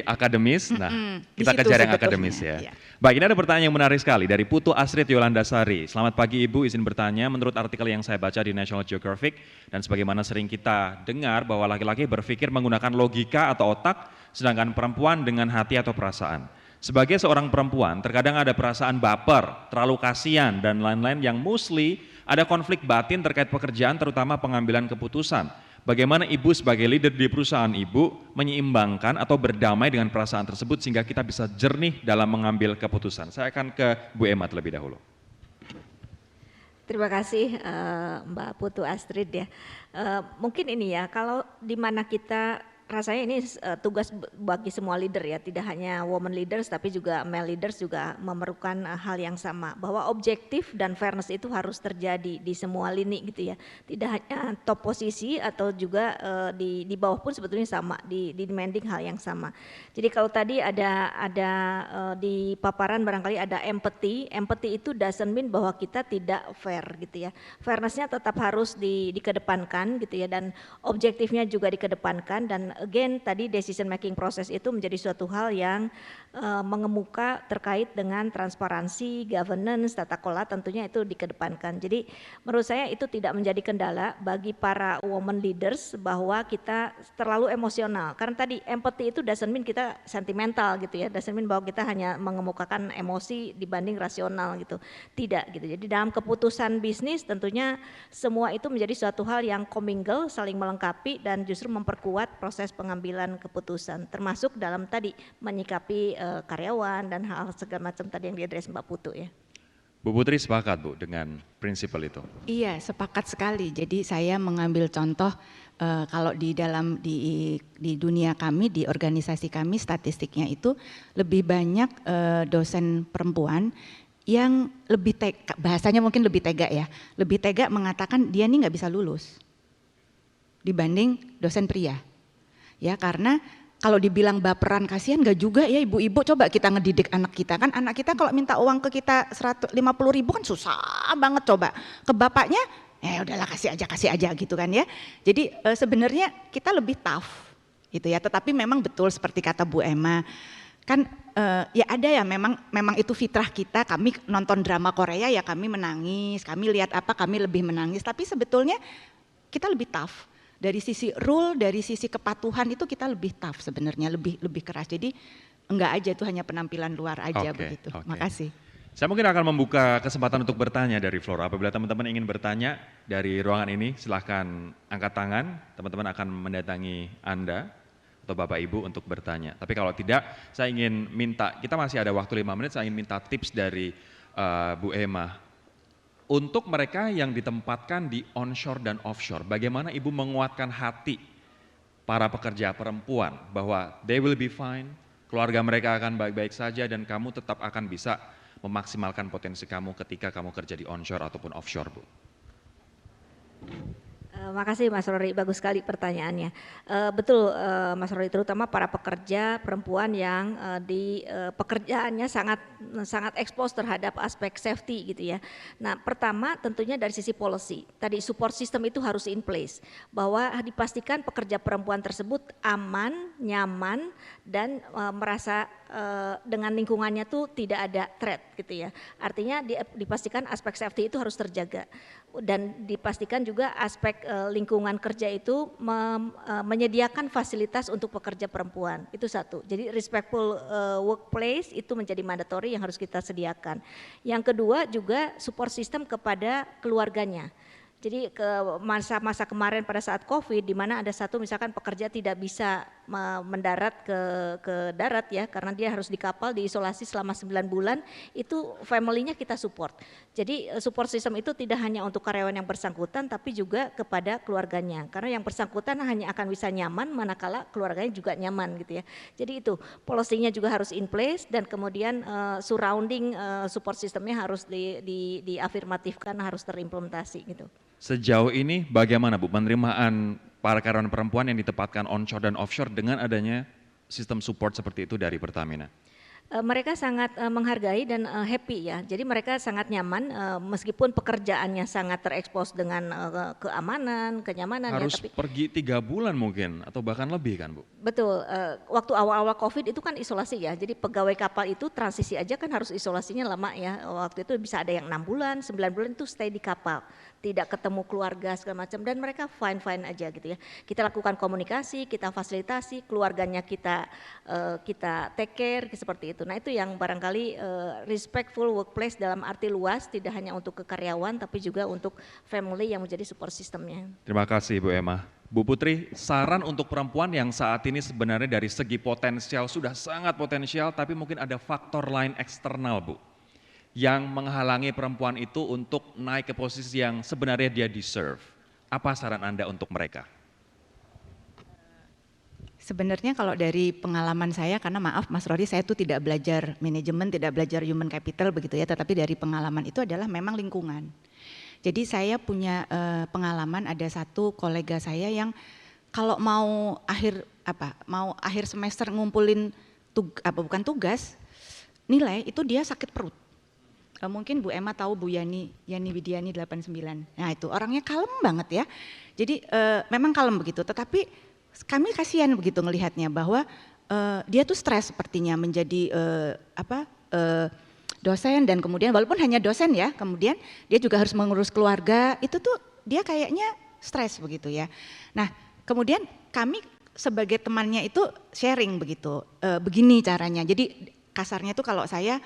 akademis. Nah, kita kejar yang akademis ya. Iya. Baik, ini ada pertanyaan yang menarik sekali dari Putu Astrid Yolanda Sari. Selamat pagi Ibu, izin bertanya, menurut artikel yang saya baca di National Geographic dan sebagaimana sering kita dengar bahwa laki-laki berpikir menggunakan logika atau otak, sedangkan perempuan dengan hati atau perasaan. Sebagai seorang perempuan, terkadang ada perasaan baper, terlalu kasihan dan lain-lain yang mostly ada konflik batin terkait pekerjaan terutama pengambilan keputusan. Bagaimana Ibu sebagai leader di perusahaan Ibu menyeimbangkan atau berdamai dengan perasaan tersebut sehingga kita bisa jernih dalam mengambil keputusan. Saya akan ke Bu Emma terlebih dahulu.
Terima kasih Mbak Putu Astrid ya. Mungkin ini ya, kalau di mana kita rasanya ini tugas bagi semua leader ya, tidak hanya woman leaders tapi juga male leaders juga memerlukan hal yang sama, bahwa objektif dan fairness itu harus terjadi di semua lini gitu ya, tidak hanya top posisi atau juga di bawah pun sebetulnya sama, di demanding hal yang sama. Jadi kalau tadi ada di paparan barangkali ada empathy itu doesn't mean bahwa kita tidak fair gitu ya, fairnessnya tetap harus dikedepankan gitu ya, dan objektifnya juga dikedepankan, dan again tadi decision making proses itu menjadi suatu hal yang mengemuka terkait dengan transparansi, governance, tata kelola, tentunya itu dikedepankan. Jadi menurut saya itu tidak menjadi kendala bagi para woman leaders bahwa kita terlalu emosional, karena tadi empathy itu doesn't mean kita sentimental gitu ya, doesn't mean bahwa kita hanya mengemukakan emosi dibanding rasional gitu, tidak gitu. Jadi dalam keputusan bisnis tentunya semua itu menjadi suatu hal yang commingle, saling melengkapi dan justru memperkuat proses pengambilan keputusan, termasuk dalam tadi menyikapi karyawan dan hal segala macam tadi yang diadres Mbak Putu ya.
Bu Putri sepakat Bu dengan prinsipal itu?
Iya, sepakat sekali. Jadi saya mengambil contoh kalau di dunia kami, di organisasi kami, statistiknya itu lebih banyak dosen perempuan yang lebih tega, bahasanya mungkin lebih tega ya, lebih tega mengatakan dia ini nggak bisa lulus dibanding dosen pria. Ya, karena kalau dibilang baperan kasihan gak juga ya ibu-ibu, coba kita ngedidik anak kita, kan anak kita kalau minta uang ke kita 150.000 kan susah banget, coba ke bapaknya ya udahlah kasih aja gitu kan ya. Jadi sebenarnya kita lebih tough gitu ya, tetapi memang betul seperti kata Bu Emma kan ya ada ya, memang itu fitrah kita. Kami nonton drama Korea ya kami menangis, kami lihat apa kami lebih menangis, tapi sebetulnya kita lebih tough. Dari sisi rule, dari sisi kepatuhan itu kita lebih tough sebenarnya, lebih keras. Jadi enggak aja itu hanya penampilan luar aja begitu. Makasih.
Saya mungkin akan membuka kesempatan untuk bertanya dari floor. Apabila teman-teman ingin bertanya dari ruangan ini, silahkan angkat tangan. Teman-teman akan mendatangi Anda atau Bapak Ibu untuk bertanya. Tapi kalau tidak, saya ingin minta, kita masih ada waktu 5 menit, saya ingin minta tips dari Bu Emma. Untuk mereka yang ditempatkan di onshore dan offshore, bagaimana Ibu menguatkan hati para pekerja perempuan bahwa they will be fine, keluarga mereka akan baik-baik saja dan kamu tetap akan bisa memaksimalkan potensi kamu ketika kamu kerja di onshore ataupun offshore, Bu.
Makasih Mas Rory, bagus sekali pertanyaannya. Betul Mas Rory, terutama para pekerja perempuan yang di pekerjaannya sangat expose terhadap aspek safety gitu ya. Nah pertama tentunya dari sisi policy, tadi support system itu harus in place, bahwa dipastikan pekerja perempuan tersebut aman, nyaman dan merasa dengan lingkungannya tuh tidak ada threat gitu ya. Artinya dipastikan aspek safety itu harus terjaga dan dipastikan juga aspek lingkungan kerja itu menyediakan fasilitas untuk pekerja perempuan, itu satu. Jadi respectful workplace itu menjadi mandatory yang harus kita sediakan. Yang kedua juga support system kepada keluarganya. Jadi ke masa-masa kemarin pada saat COVID, di mana ada satu misalkan pekerja tidak bisa mendarat ke darat ya, karena dia harus di kapal diisolasi selama 9 bulan, itu family-nya kita support. Jadi support system itu tidak hanya untuk karyawan yang bersangkutan, tapi juga kepada keluarganya. Karena yang bersangkutan hanya akan bisa nyaman manakala keluarganya juga nyaman gitu ya. Jadi itu policy-nya juga harus in place dan kemudian surrounding support system-nya harus diafirmatifkan, harus terimplementasi gitu.
Sejauh ini bagaimana Bu penerimaan para karyawan perempuan yang ditempatkan onshore dan offshore dengan adanya sistem support seperti itu dari Pertamina?
Mereka sangat menghargai dan happy ya. Jadi mereka sangat nyaman meskipun pekerjaannya sangat terekspos dengan keamanan, kenyamanan.
Harus
ya, tapi
pergi 3 bulan mungkin atau bahkan lebih kan Bu?
betul. Waktu awal-awal COVID itu kan isolasi ya. Jadi pegawai kapal itu transisi aja kan harus isolasinya lama ya. Waktu itu bisa ada yang 6 bulan, 9 bulan itu stay di kapal, tidak ketemu keluarga segala macam dan mereka fine-fine aja gitu ya. Kita lakukan komunikasi, kita fasilitasi, keluarganya kita take care seperti itu. Nah itu yang barangkali respectful workplace dalam arti luas, tidak hanya untuk ke karyawan tapi juga untuk family yang menjadi support systemnya.
Terima kasih Bu Emma. Bu Putri, saran untuk perempuan yang saat ini sebenarnya dari segi potensial sudah sangat potensial tapi mungkin ada faktor lain eksternal Bu, yang menghalangi perempuan itu untuk naik ke posisi yang sebenarnya dia deserve. Apa saran Anda untuk mereka?
Sebenarnya kalau dari pengalaman saya, karena maaf Mas Rory, saya itu tidak belajar manajemen, tidak belajar human capital begitu ya, tetapi dari pengalaman itu adalah memang lingkungan. Jadi saya punya pengalaman, ada satu kolega saya yang kalau mau akhir semester ngumpulin bukan tugas, nilai itu dia sakit perut. Mungkin Bu Emma tahu Bu Yani Widiani 89. Nah itu orangnya kalem banget ya. Jadi memang kalem begitu, tetapi kami kasihan begitu ngelihatnya bahwa dia tuh stres sepertinya menjadi dosen dan kemudian walaupun hanya dosen ya, kemudian dia juga harus mengurus keluarga, itu tuh dia kayaknya stres begitu ya. Nah kemudian kami sebagai temannya itu sharing begitu, begini caranya. Jadi kasarnya tuh kalau saya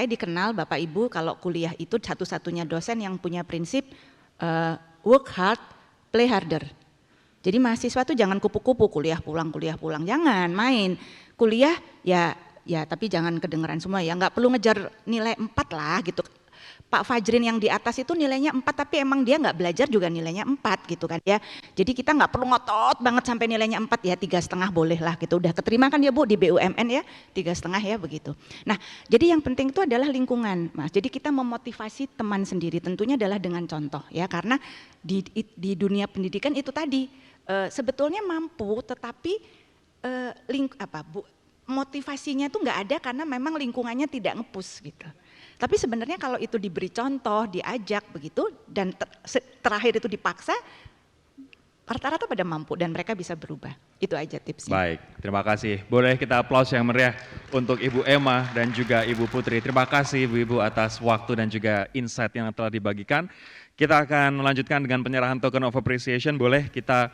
dikenal Bapak Ibu kalau kuliah itu satu-satunya dosen yang punya prinsip work hard, play harder. Jadi mahasiswa tuh jangan kupu-kupu kuliah pulang, jangan main. Kuliah ya tapi jangan kedengeran semua ya, nggak perlu ngejar nilai 4 lah gitu. Pak Fajrin yang di atas itu nilainya 4 tapi emang dia nggak belajar juga nilainya 4 gitu kan ya. Jadi kita nggak perlu ngotot banget sampai nilainya 4 ya, 3,5 boleh lah gitu. Udah keterima kan ya Bu di BUMN ya, 3,5 ya begitu. Nah jadi yang penting itu adalah lingkungan Mas. Jadi kita memotivasi teman sendiri tentunya adalah dengan contoh ya, karena di dunia pendidikan itu tadi sebetulnya mampu tetapi motivasinya itu nggak ada karena memang lingkungannya tidak nge-push gitu. Tapi sebenarnya kalau itu diberi contoh, diajak begitu dan terakhir itu dipaksa, rata-rata pada mampu dan mereka bisa berubah. Itu aja tipsnya.
Baik, terima kasih. Boleh kita aplaus yang meriah untuk Ibu Emma dan juga Ibu Putri. Terima kasih Ibu-Ibu atas waktu dan juga insight yang telah dibagikan. Kita akan melanjutkan dengan penyerahan token of appreciation. Boleh kita